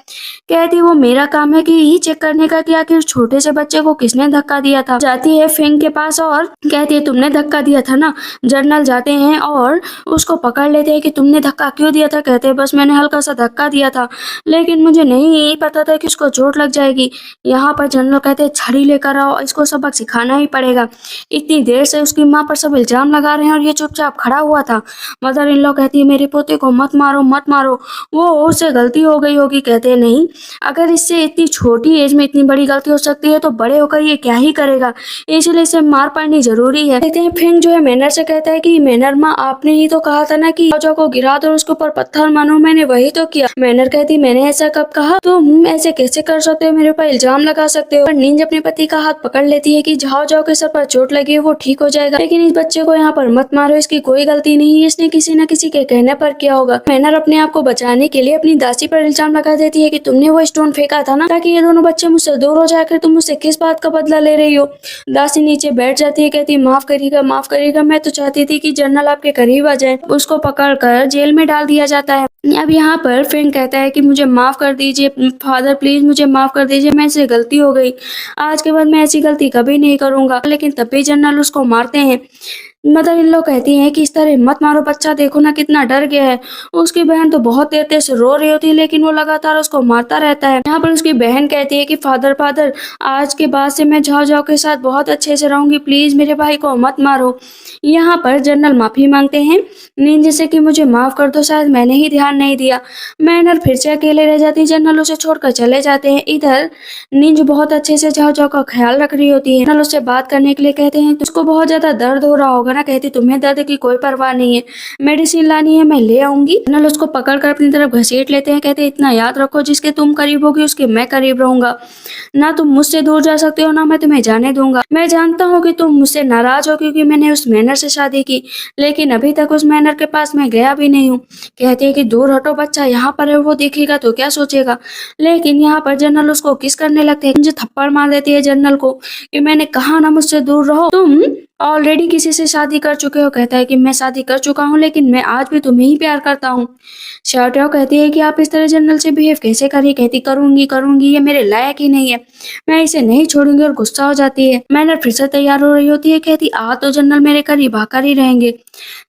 कहती वो मेरा काम है कि ही चेक करने का कि आखिर छोटे से बच्चे को किसने धक्का दिया था। जाती है फेंग के पास और कहती है तुमने धक्का दिया था ना। जर्नल जाते हैं और उसको पकड़ लेते हैं कि तुमने धक्का क्यों दिया था। कहते हैं बस मैंने हल्का सा धक्का दिया था, लेकिन मुझे नहीं पता था कि उसको चोट लग जाएगी। यहाँ पर जनरल कहते हैं छड़ी लेकर आओ, इसको सबक सिखाना ही पड़ेगा। इतनी देर से उसकी माँ पर सब इल्जाम लगा रहे हैं और ये चुपचाप खड़ा हुआ था। मदर इन लॉ कहती है मेरे पोते को मत मारो मत मारो, वो उससे गलती हो गई होगी। कहते हैं नहीं, अगर इससे इतनी छोटी एज में इतनी बड़ी गलती हो सकती है तो बड़े होकर ये क्या ही करेगा, इसलिए इसे मार पड़नी जरूरी है। कहते हैं फिर जो है मैनर से कहता है कि मैनर माँ आपने ही तो कहा था ना कि जो को गिरा दो उसके ऊपर पत्थर मानो, मैंने वही तो किया। मैनर कहती मैंने ऐसा कब कहा, तुम ऐसे कैसे कर सकते हो, मेरे ऊपर इल्जाम लगा सकते हो। निंज अपने पति का हाथ पकड़ लेती है कि जाओ जाओ के सर पर चोट लगी है वो ठीक हो जाएगा, लेकिन इस बच्चे को यहाँ पर मत मारो, इसकी कोई गलती नहीं है, इसने किसी न किसी के कहने पर किया होगा। मैनर अपने आप को बचाने के लिए अपनी दासी पर इल्जाम लगा देती है कि तुमने वो स्टोन फेंका था ना ताकि ये दोनों बच्चे मुझसे दूर हो जाकर, तुम मुझसे किस बात का बदला ले रही हो। दासी नीचे बैठ जाती है, कहती माफ करिएगा, मैं तो चाहती थी कि जनरल आपके करीब आ जाए। उसको पकड़कर जेल में डाल दिया जाता है। अब यहाँ पर फ्रेंक कहता है कि मुझे माफ कर दीजिए फादर, प्लीज मुझे माफ कर दीजिए, मैं से गलती हो गई, आज के बाद मैं ऐसी गलती कभी नहीं करूंगा। लेकिन तब भी जनरल उसको मारते हैं। मदर इन लॉ कहती हैं कि इस तरह मत मारो, बच्चा देखो ना कितना डर गया है। उसकी बहन तो बहुत देर से रो रही होती है, लेकिन वो लगातार उसको मारता रहता है। यहाँ पर उसकी बहन कहती है कि फादर आज के बाद से मैं झाओ झाओ के साथ बहुत अच्छे से रहूंगी, प्लीज मेरे भाई को मत मारो। यहाँ पर जनरल माफी मांगते हैं निंज से कि मुझे माफ कर दो, शायद मैंने ही ध्यान नहीं दिया। मैनर फिर से अकेले रह जाती है, जनरल उसे छोड़कर चले जाते हैं। इधर निंज बहुत अच्छे से झाओ झाओ का ख्याल रख रही होती है। जनरल उससे बात करने के लिए कहते हैं उसको बहुत ज्यादा दर्द हो रहा होगा ना। कहती तुम्हें दर्द की कोई परवाह नहीं है, मेडिसिन लानी है मैं ले आऊंगी। जनरल उसको पकड़कर अपनी तरफ घसीट लेते हैं। कहते इतना याद रखो जिसके तुम करीब होगी उसके मैं करीब रहूंगा, ना तुम मुझसे दूर जा सकते हो ना मैं तुम्हें जाने दूंगा। मैं जानता हूँ कि तुम मुझसे नाराज हो क्योंकि मैंने उस मैनर से शादी की, लेकिन अभी तक उस मैनर के पास मैं गया भी नहीं हूँ। कहते हैं कि दूर हटो, बच्चा यहाँ पर है, वो देखेगा तो क्या सोचेगा। लेकिन यहाँ पर जनरल उसको किस करने लगते हैं। मुझे थप्पड़ मार देती है जनरल को कि मैंने कहा ना मुझसे दूर रहो, तुम ऑलरेडी किसी से शादी कर चुके हो। कहता है कि मैं शादी कर चुका हूँ लेकिन मैं आज भी तुम्हें ही प्यार करता हूँ। शार्टियो कहती है कि आप इस तरह जनरल से बिहेव कैसे करिए। कहती करूंगी, ये मेरे लायक ही नहीं है, मैं इसे नहीं छोड़ूंगी, और गुस्सा हो जाती है। मैनर फिर से तैयार हो रही होती है। कहती आज तो जनरल मेरे करीब आकर ही रहेंगे,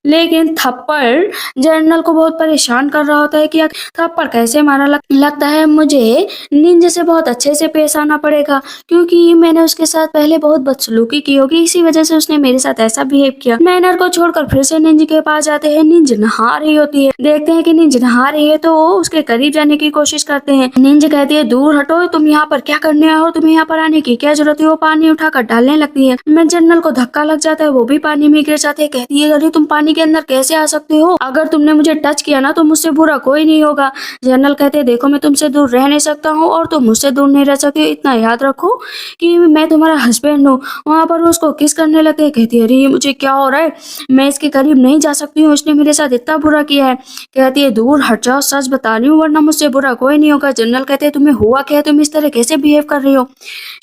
लेकिन थप्पड़ जनरल को बहुत परेशान कर रहा होता है कि थप्पड़ कैसे मारा। लगता है मुझे निंज से बहुत अच्छे से पेश आना पड़ेगा क्योंकि मैंने उसके साथ पहले बहुत बदसलूकी की होगी, इसी वजह से उसने मेरे साथ ऐसा बिहेव किया। मैनर को छोड़कर फिर से निंज के पास जाते हैं। निंज नहा रही होती है, देखते हैं कि निंज नहा रही है तो वो उसके करीब जाने की कोशिश करते हैं। निंज कहती है दूर हटो, तुम यहाँ पर क्या करने आए हो, तुम्हें यहाँ पर आने की क्या जरूरत है। वो पानी उठाकर डालने लगती है। मैं जनरल को धक्का लग जाता है, वो भी पानी में गिर जाते हैं। कहती है अरे तुम पानी के अंदर कैसे आ सकते हो, अगर तुमने मुझे टच किया ना तो मुझसे बुरा कोई नहीं होगा। जनरल कहते हैं देखो मैं तुमसे दूर रह नहीं सकता हूँ और तुम मुझसे दूर नहीं रह सकते, इतना याद रखो कि मैं तुम्हारा हस्बैंड हूँ। वहाँ पर वो उसको किस करने लगते हैं। कहती है अरे ये मुझे क्या हो रहा है, मैं इसके करीब नहीं जा सकती हूँ, उसने मेरे साथ इतना बुरा किया है। कहती है दूर हट जाओ, सच बता रही हूँ वरना मुझसे बुरा कोई नहीं होगा। जनरल कहते हैं तुम्हें हुआ क्या है, तुम इस तरह कैसे बिहेव कर रही हो।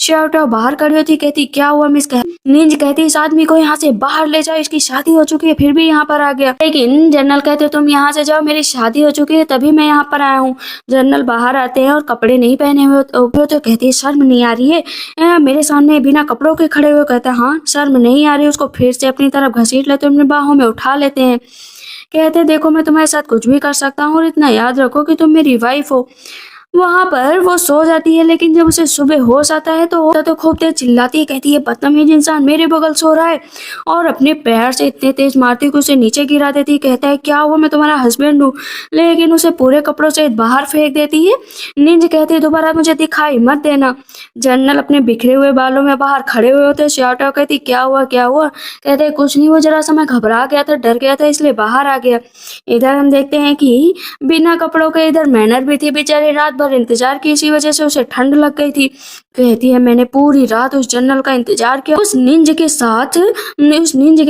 शर्ट बाहर खड़ी होती, कहती क्या हुआ मिस। निंज कहती इस आदमी को यहाँ से बाहर ले जाओ, इसकी शादी हो चुकी है फिर भी यहाँ पर आ गया। लेकिन जनरल कहते तुम यहाँ से जाओ, मेरी शादी हो चुकी है तभी मैं यहाँ पर आया हूँ। जनरल बाहर आते हैं और कपड़े नहीं पहने हुए तो कहती है शर्म नहीं आ रही है मेरे सामने बिना कपड़ों के खड़े हुए। कहता है हाँ शर्म नहीं आ रही। उसको फिर से अपनी तरफ घसीट लेते, अपनी बाहों में उठा लेते हैं। कहते देखो मैं तुम्हारे साथ कुछ भी कर सकता हूँ और इतना याद रखो कि तुम मेरी वाइफ हो। वहां पर वो सो जाती है, लेकिन जब उसे सुबह होश आता है तो खूब तेज चिल्लाती है। कहती है बदतमीज इंसान मेरे बगल सो रहा है, और अपने पैर से इतने तेज मारती कि उसे नीचे गिरा देती है। कहता है क्या हुआ, मैं तुम्हारा हस्बैंड हूँ, लेकिन उसे पूरे कपड़ों से बाहर फेंक देती है। निंज कहती है दोबारा मुझे दिखाई मत देना। जनरल अपने बिखरे हुए बालों में बाहर खड़े हुए होते। श्याटा कहती क्या हुआ क्या हुआ। कहते हैं कुछ नहीं, वो जरा सा मैं घबरा गया था, डर गया था, इसलिए बाहर आ गया। इधर हम देखते हैं कि बिना कपड़ों के इधर मैनर भी थी, बेचारे रात भर इंतजार की, इसी वजह से उसे ठंड लग गई थी। कहती है मैंने पूरी रात उस जनरल का इंतजार किया, उस निंज के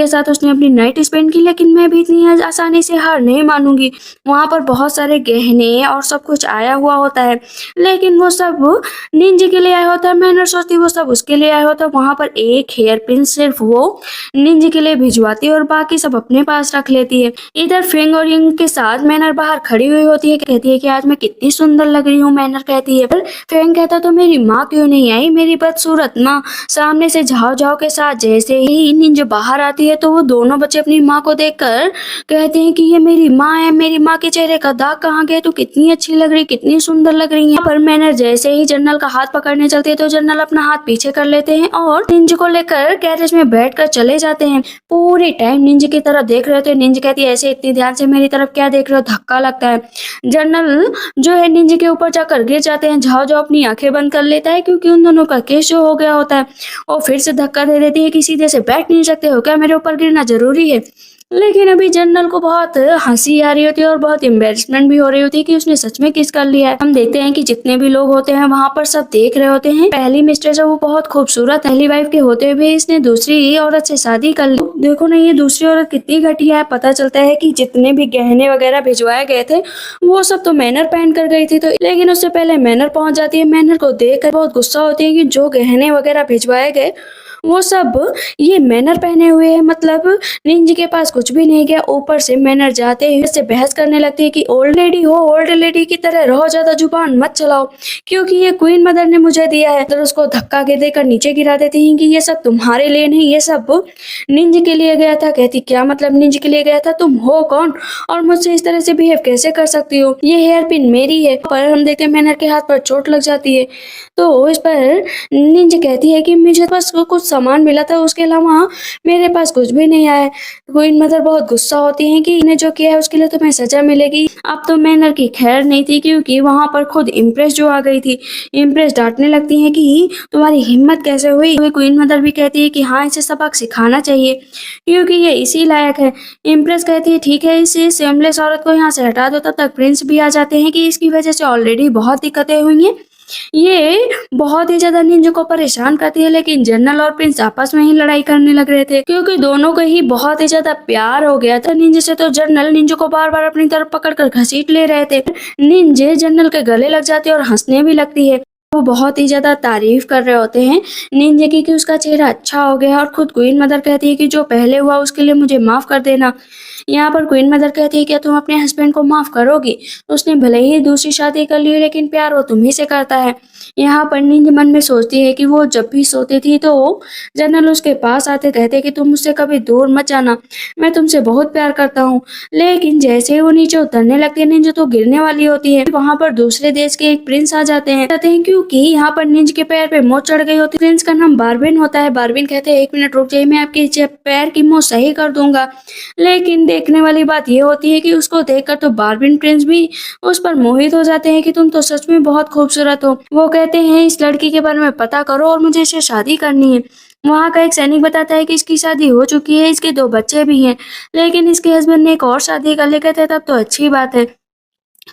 साथ उसने अपनी नाइट स्पेंड की, लेकिन मैं भी इतनी आसानी से हार नहीं मानूंगी। वहां पर बहुत सारे गहने और सब कुछ आया हुआ होता है, लेकिन वो सब निंज के लिए आया होता है। मैनर सोचती वो सब उसके लिए आया होता है। वहां पर एक हेयर पिन सिर्फ वो निंज के लिए भिजवाती है और बाकी सब अपने पास रख लेती है। इधर फेंग और यंग के साथ मैनर बाहर खड़ी हुई होती है। कहती है कि आज मैं कितनी सुंदर लग रही हूँ। मैनर कहती है पर फेंग कहता तो मेरी माँ क्यों नहीं आई, मेरी बदसूरत माँ। सामने से झाओ झाओ के साथ जैसे ही निंज बाहर आती है तो वो दोनों बच्चे अपनी माँ को देखकर कहते हैं कि ये मेरी माँ है, मेरी माँ के चेहरे का दाग कहाँ गया, तू कितनी अच्छी लग रही, कितनी सुंदर लग रही है। पर मैनर जैसे ही जनरल का हाथ पकड़ने चलती है तो जनरल अपना हाथ पीछे कर लेते हैं और निंज को लेकर गैरेज में बैठकर चले जाते हैं। पूरे टाइम निंज की तरफ देख रहे होते। निंज कहती है ऐसे इतनी ध्यान से मेरी तरफ क्या देख रहे हो, धक्का लगता है। जनरल जो है निंज के ऊपर जाकर गिर जाते हैं। झाओ झाओ अपनी आंखें बंद कर लेता है क्योंकि उन दोनों का केस जो हो गया होता है। और फिर से धक्का दे देती है कि सीधे से बैठ नहीं सकते हो क्या, मेरे ऊपर गिरना जरूरी है। लेकिन अभी जनरल को बहुत हंसी आ रही होती है और बहुत एम्बेरसमेंट भी हो रही होती है कि उसने सच में किस कर लिया है। हम देखते हैं कि जितने भी लोग होते हैं वहां पर सब देख रहे होते हैं। पहली मिस्ट्रेस है वो बहुत खूबसूरत, पहली वाइफ के होते हुए इसने दूसरी औरत से शादी कर ली। देखो ना ये दूसरी औरत कितनी घटिया है। पता चलता है कि जितने भी गहने वगैरह भिजवाए गए थे वो सब तो मैनर पहन कर गई थी, तो लेकिन उससे पहले मैनर पहुंच जाती है। मैनर को देख कर बहुत गुस्सा होती है कि जो गहने वगैरह भिजवाए गए वो सब ये मैनर पहने हुए है, मतलब निंज के पास कुछ भी नहीं गया। ऊपर से मैनर जाते ही इससे बहस करने लगती है कि ओल्ड लेडी हो, ओल्ड लेडी की तरह रहो, ज्यादा जुबान मत चलाओ क्योंकि ये क्वीन मदर ने मुझे दिया है। तो उसको धक्का के देकर नीचे गिरा देती है कि ये सब तुम्हारे लिए नहीं, ये सब निंज के लिए गया था। कहती क्या मतलब निंज के लिए गया था, तुम हो कौन और मुझसे इस तरह से बिहेव कैसे कर सकती हो, ये हेयर पिन मेरी है। पर हम देखते हैं मैनर के हाथ पर चोट लग जाती है तो इस पर निंज कहती है कि मुझे बस कुछ सामान मिला था, उसके अलावा मेरे पास कुछ भी नहीं आया। क्वीन मदर बहुत गुस्सा होती है कि इन्हें जो किया है उसके लिए तुम्हें सजा मिलेगी। अब तो मैनर की खैर नहीं थी क्योंकि वहां पर खुद इम्प्रेस जो आ गई थी। इम्प्रेस डांटने लगती है कि तुम्हारी हिम्मत कैसे हुई। क्वीन मदर भी कहती है कि हाँ इसे सबक सिखाना चाहिए क्योंकि ये इसी लायक है। इम्प्रेस कहती है ठीक है इसे सेमलेस औरत को यहाँ से हटा दो। तब तक प्रिंस भी आ जाते हैं कि इसकी वजह से ऑलरेडी बहुत दिक्कतें हुई हैं, ये बहुत ही ज्यादा निंजा को परेशान करती है। लेकिन जनरल और प्रिंस आपस में ही लड़ाई करने लग रहे थे क्योंकि दोनों को ही बहुत ही ज्यादा प्यार हो गया था निंजा से। तो जनरल निंजा को बार बार अपनी तरफ पकड़कर घसीट ले रहे थे। निंजा जनरल के गले लग जाती है और हंसने भी लगती है। वो बहुत ही ज्यादा तारीफ कर रहे होते हैं निंजा की कि उसका चेहरा अच्छा हो गया। और खुद क्वीन मदर कहती है कि जो पहले हुआ उसके लिए मुझे माफ कर देना। यहाँ पर क्वीन मदर कहती है क्या तुम अपने हस्बैंड को माफ करोगी, उसने भले ही दूसरी शादी कर ली लेकिन प्यार वो तुम्ही से करता है। यहाँ पर निंज मन में सोचती है कि वो जब भी सोती थी तो जनरल उसके पास आते कहते कि तुम मुझसे कभी दूर मत जाना, मैं तुमसे बहुत प्यार करता हूँ। लेकिन जैसे ही वो नीचे उतरने लगती है निंज तो गिरने वाली होती है। वहाँ पर दूसरे देश के एक प्रिंस आ जाते हैं क्योंकि यहाँ पर निंज के पैर पे मोच चढ़ गई होती है। प्रिंस का नाम बारबिन होता है। बारबिन कहते हैं 1 मिनट रुक जाइए, मैं आपके पैर की मोच सही कर दूंगा। लेकिन देखने वाली बात ये होती है कि उसको देखकर तो बारबिन प्रिंस भी उस पर मोहित हो जाते हैं कि तुम तो सच में बहुत खूबसूरत हो। वो कहते हैं इस लड़की के बारे में पता करो और मुझे इससे शादी करनी है। वहाँ का एक सैनिक बताता है कि इसकी शादी हो चुकी है, इसके 2 बच्चे भी हैं, लेकिन इसके हस्बैंड ने एक और शादी कर ली। कहते हैं तब तो अच्छी बात है।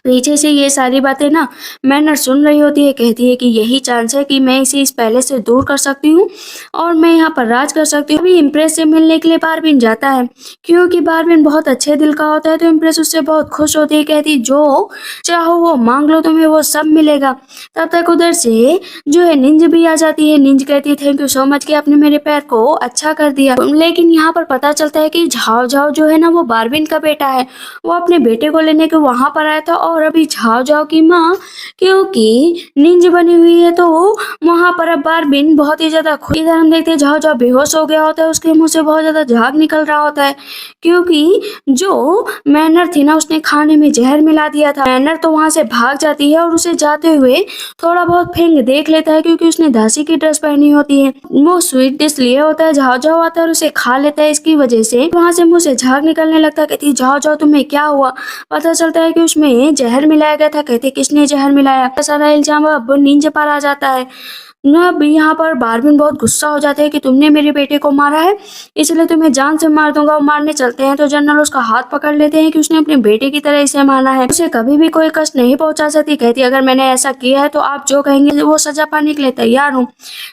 पीछे से ये सारी बातें ना मैनर सुन रही होती है। कहती है कि यही चांस है कि मैं इसे इस पैलेस से दूर कर सकती हूँ और मैं यहाँ पर राज कर सकती हूँ। अभी इम्प्रेस से मिलने के लिए बारबिन जाता है क्योंकि बारबिन बहुत अच्छे दिल का होता है, तो इम्प्रेस उससे बहुत खुश होती है। कहती जो चाहो वो मांग लो, तुम्हें वो सब मिलेगा। तब तक उधर से जो है निंज भी आ जाती है। निंज कहती है थैंक यू सो मच कि आपने मेरे पैर को अच्छा कर दिया। लेकिन यहाँ पर पता चलता है कि झाओ झाओ जो है ना वो बारबिन का बेटा है। वो अपने बेटे को लेने के वहां पर आया था और अभी झाओ झाओ की माँ क्योंकि निंज बनी हुई है तो वहां पर अब बारबिन बहुत ही ज्यादा खुश। इधर हम देखते हैं झाओ झाओ बेहोश हो गया होता है, उसके मुंह से बहुत ज्यादा झाग निकल रहा होता है क्योंकि जो मैनर थी ना उसने खाने में जहर मिला दिया था। मैनर तो वहां से भाग जाती है और उसे जाते हुए थोड़ा बहुत फेंग देख लेता है क्योंकि उसने दासी की ड्रेस पहनी होती है। वो स्वीट डिश लिए होता है, झाओ झाओ आता है और उसे खा लेता है। इसकी वजह से वहां से मुंह से झाग निकलने लगता है। कहती झाओ झाओ तुम्हें क्या हुआ? पता चलता है कि उसमें जहर मिलाया गया था। कहते किसने जहर मिलाया? सारा इल्जाम अब निंजा पर आ जाता है ना। अब यहाँ पर बारबिन बहुत गुस्सा हो जाता है कि तुमने मेरे बेटे को मारा है, इसलिए तुम्हें जान से मार दूंगा। वो मारने चलते हैं तो जनरल उसका हाथ पकड़ लेते हैं कि उसने अपने बेटे की तरह इसे मारा है, उसे कभी भी कोई कष्ट नहीं पहुंचा सकती। कहती अगर मैंने ऐसा किया है तो आप जो कहेंगे वो सजा पाने के लिए तैयार हूँ।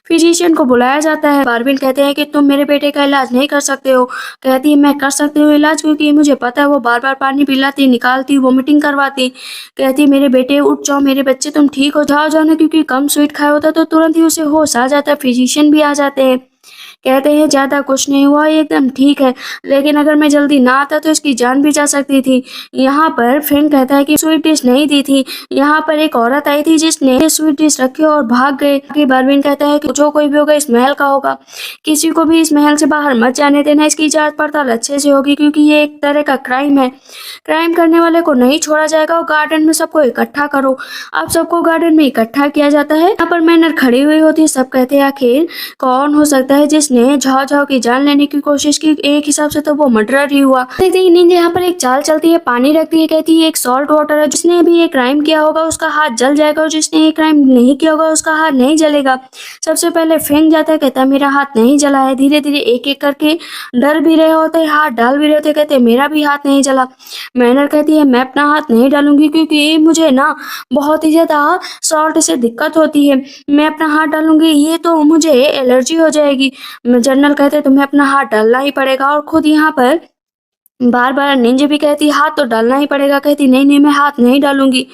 फिजिशियन को बुलाया जाता है। बारबिन कहते हैं कि तुम मेरे बेटे का इलाज नहीं कर सकते हो। कहती है मैं कर सकती हूँ इलाज क्योंकि मुझे पता है वो बार बार पानी पिलाती, निकालती, वोमिटिंग करवाती। कहती मेरे बेटे उठ जाओ, मेरे बच्चे तुम ठीक हो जाओ ना, क्योंकि कम स्वीट खाया होता तो तुरंत ही उसे होश आ जाता है। फिजिशियन भी आ जाते हैं। कहते हैं ज्यादा कुछ नहीं हुआ, ये एकदम ठीक है, लेकिन अगर मैं जल्दी ना आता तो इसकी जान भी जा सकती थी। यहाँ पर फ्रेंक कहता है कि स्वीट डिश नहीं दी थी, यहाँ पर एक औरत आई थी जिसने स्वीट डिश रखी और भाग गए। कि बारबिन कहता है कि जो कोई भी होगा इस महल का होगा, किसी को भी इस महल से बाहर मत जाने देना, इसकी जांच पड़ताल अच्छे से होगी क्योंकि ये एक तरह का क्राइम है। क्राइम करने वाले को नहीं छोड़ा जाएगा और गार्डन में सबको इकट्ठा करो। अब सबको गार्डन में इकट्ठा किया जाता है। यहाँ पर मैनर खड़ी हुई होती है। सब कहते हैं आखिर कौन हो सकता है जिसने झाओ झाओ की जान लेने की कोशिश की? एक हिसाब से तो वो मर्डरर ही हुआ। देखते ही निंजा यहाँ पर एक चाल चलती है, पानी रखती है। कहती है एक सॉल्ट वाटर है, जिसने भी ये क्राइम किया होगा उसका हाथ जल जाएगा और जिसने ये क्राइम नहीं किया होगा उसका हाथ नहीं जलेगा। सबसे पहले फेंक जाता है, कहता है मेरा हाथ नहीं जला है। धीरे धीरे एक एक करके डर भी रहे होते, हाथ डाल भी रहे होते। कहते मेरा भी हाथ नहीं जला। मैनर कहती है मैं अपना हाथ नहीं डालूंगी क्योंकि मुझे ना बहुत ही ज्यादा सॉल्ट से दिक्कत होती है, मैं अपना हाथ डालूंगी ये तो मुझे एलर्जी हो जाएगी। जनरल कहते हैं तुम्हें अपना हाथ डालना ही पड़ेगा और खुद यहाँ पर बार बार निंजा भी कहती हाथ तो डालना ही पड़ेगा। कहती नहीं नहीं मैं हाथ नहीं डालूंगी।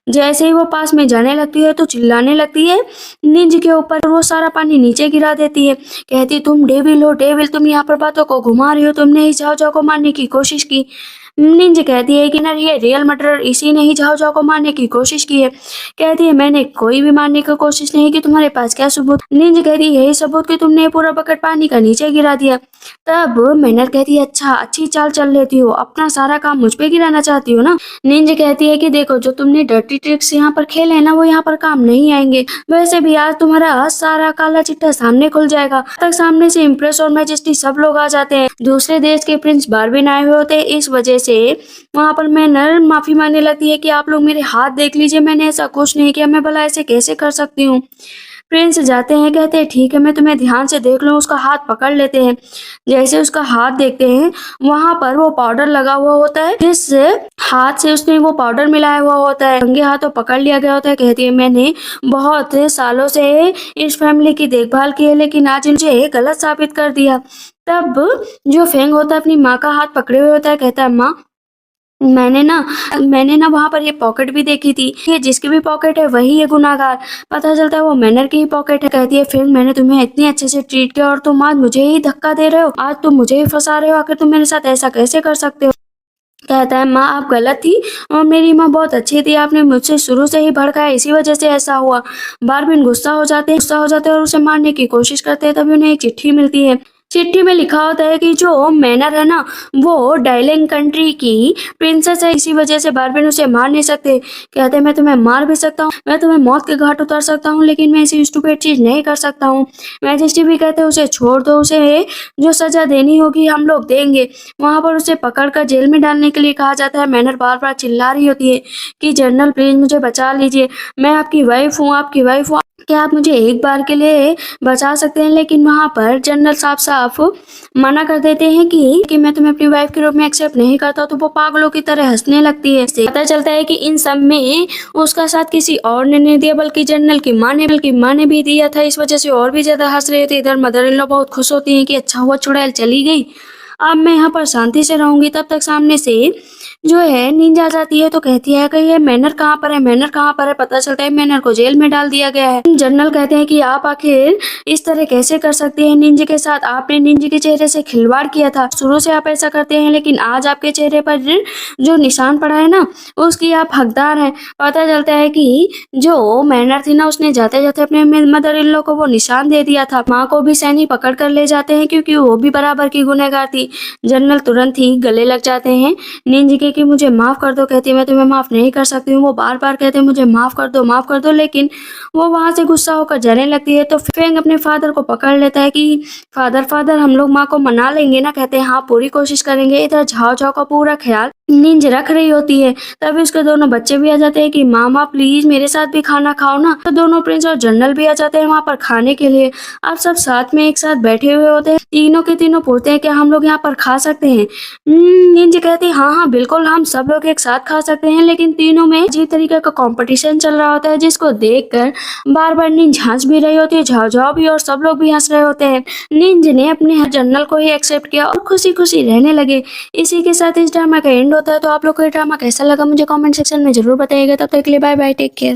जैसे ही वो पास में जाने लगती है तो चिल्लाने लगती है निंज के ऊपर, वो सारा पानी नीचे गिरा देती है। कहती तुम डेविल हो डेविल, तुम यहाँ पर बातों को घुमा रही हो, तुमने ही झाओ झाओ को मारने की कोशिश की। निंज कहती है कि ना ये रियल मर्डरर इसी ने ही झाओ झाओ को मारने की कोशिश की है। कहती है मैंने कोई भी मारने की कोशिश नहीं की, तुम्हारे पास क्या सबूत? निंज कहती है यही सबूत कि तुमने पूरा बकेट पानी का नीचे गिरा दिया। तब मैनर कहती है अच्छा अच्छी चाल चल लेती हो, अपना सारा काम मुझ पे गिराना चाहती हो ना। निंज कहती है कि देखो जो तुमने डर्टी ट्रिक्स यहाँ पर खेले हैं ना वो यहाँ पर काम नहीं आएंगे। वैसे भी आज तुम्हारा सारा काला चिट्ठा सामने खुल जाएगा। तक सामने से इम्प्रेस और मैजेस्टी सब लोग आ जाते हैं। दूसरे देश के प्रिंस बारबिन आए हुए होते हैं। इस वजह से वहां पर मैनर माफी मांगने लगती है कि आप लोग मेरे हाथ देख लीजिए, मैंने ऐसा कुछ नहीं किया, मैं भला ऐसे कैसे कर सकती हूँ। प्रिंस जाते हैं, कहते हैं ठीक है मैं तुम्हें ध्यान से देख लूं। उसका हाथ पकड़ लेते हैं। जैसे उसका हाथ देखते हैं वहां पर वो पाउडर लगा हुआ होता है, जिस हाथ से उसने वो पाउडर मिलाया हुआ होता है रंगे हाथों पकड़ लिया गया होता है। कहती है मैंने बहुत सालों से इस फैमिली की देखभाल की है लेकिन आज मुझे गलत साबित कर दिया। तब जो फेंग होता है अपनी माँ का हाथ पकड़े हुए होता है। कहता है माँ मैंने ना वहां पर ये पॉकेट भी देखी थी, ये जिसकी भी पॉकेट है वही है गुनाहगार। पता चलता है वो मैनर की ही पॉकेट है। कहती है फिर मैंने तुम्हें इतनी अच्छे से ट्रीट किया और तुम आज मुझे ही धक्का दे रहे हो, आज तुम मुझे ही फंसा रहे हो, आखिर तुम मेरे साथ ऐसा कैसे कर सकते हो? कहता है माँ आप गलत थी और मेरी माँ बहुत अच्छी थी, आपने मुझसे शुरू से ही भड़काया, इसी वजह से ऐसा हुआ। बारबिन गुस्सा हो जाते हैं और उसे मारने की कोशिश करते हैं। तभी उन्हें एक चिट्ठी मिलती है। चिट्ठी में लिखा होता है कि जो मैनर है ना, वो डायलिंग कंट्री की प्रिंसेस है, इसी वजह से बारबिन उसे मार नहीं सकते। कहते हैं मैं तुम्हें मार भी सकता हूँ, मैं तुम्हें मौत के घाट उतार सकता हूँ, लेकिन मैं ऐसी स्टूपिड चीज नहीं कर सकता हूँ। मैजेस्टी भी कहते हैं उसे छोड़ दो, उसे जो सजा देनी होगी हम लोग देंगे। वहां पर उसे पकड़कर जेल में डालने के लिए कहा जाता है। मैनर बार बार चिल्ला रही होती है कि जनरल प्लीज मुझे बचा लीजिए, मैं आपकी वाइफ हूँ, आपकी वाइफ हूँ, क्या आप मुझे एक बार के लिए बचा सकते हैं। लेकिन वहां पर जनरल साफ साफ मना कर देते हैं कि मैं तुम्हें अपनी वाइफ के रूप में एक्सेप्ट नहीं करता। तो वो पागलों की तरह हंसने लगती है। इससे पता चलता है कि इन सब में उसका साथ किसी और ने नहीं दिया, बल्कि जनरल की माँ ने भी दिया था। इस वजह से और भी ज्यादा हंस रहे थे। इधर मदर इन लॉ बहुत खुश होती हैं कि अच्छा हुआ चुड़ैल चली गई, अब मैं यहाँ पर शांति से रहूंगी। तब तक सामने से जो है नींद आ जाती है, तो कहती है कि ये मैनर कहाँ पर है, मैनर कहाँ पर है। पता चलता है मैनर को जेल में डाल दिया गया है। जनरल कहते हैं कि आप आखिर इस तरह कैसे कर सकते हैं निंजा के साथ, आपने निंजा के चेहरे से खिलवाड़ किया था, शुरू से आप ऐसा करते हैं, लेकिन आज आपके चेहरे पर जो निशान पड़ा है ना, उसकी आप हकदार हैं। पता चलता है कि जो मैनर थी ना, उसने जाते जाते अपने मदर इन लॉ को वो निशान दे दिया था। माँ को भी सैनी पकड़ कर ले जाते हैं क्योंकि वो भी बराबर की गुनहगार थी। जनरल तुरंत ही गले लग जाते हैं निंजा कि मुझे माफ कर दो। कहती है मैं तुम्हें माफ नहीं कर सकती हूँ। वो बार बार कहते हैं मुझे माफ कर दो, लेकिन वो वहां से गुस्सा होकर जाने लगती है। तो फेंग अपने फादर को पकड़ लेता है कि फादर हम लोग माँ को मना लेंगे ना। कहते हैं हाँ पूरी कोशिश करेंगे। इधर झाओ झाओ का पूरा ख्याल निंज रख रही होती है। तभी उसके दोनों बच्चे भी आ जाते हैं कि मामा प्लीज मेरे साथ भी खाना खाओ ना। तो दोनों प्रिंस और जनरल भी आ जाते हैं वहां पर खाने के लिए। अब सब साथ में एक साथ बैठे हुए होते हैं। तीनों के तीनों पूछते हैं कि हम लोग यहाँ पर खा सकते हैं। निंज कहती है हाँ हाँ बिल्कुल, हम सब लोग एक साथ खा सकते हैं। लेकिन तीनों में अजीब तरीके का कंपटीशन चल रहा होता है, जिसको देखकर बार बार निंज हंस भी रही होती है, झाओ झाओ भी, और सब लोग भी हंस रहे होते हैं। निंज ने अपने जनरल को ही एक्सेप्ट किया और खुशी खुशी रहने लगे। इसी के साथ इस ड्रामा का एंड होता है। तो आप लोग को ये ड्रामा कैसा लगा मुझे कमेंट सेक्शन में जरूर बताइएगा। तब तक के लिए बाय बाय, टेक केयर।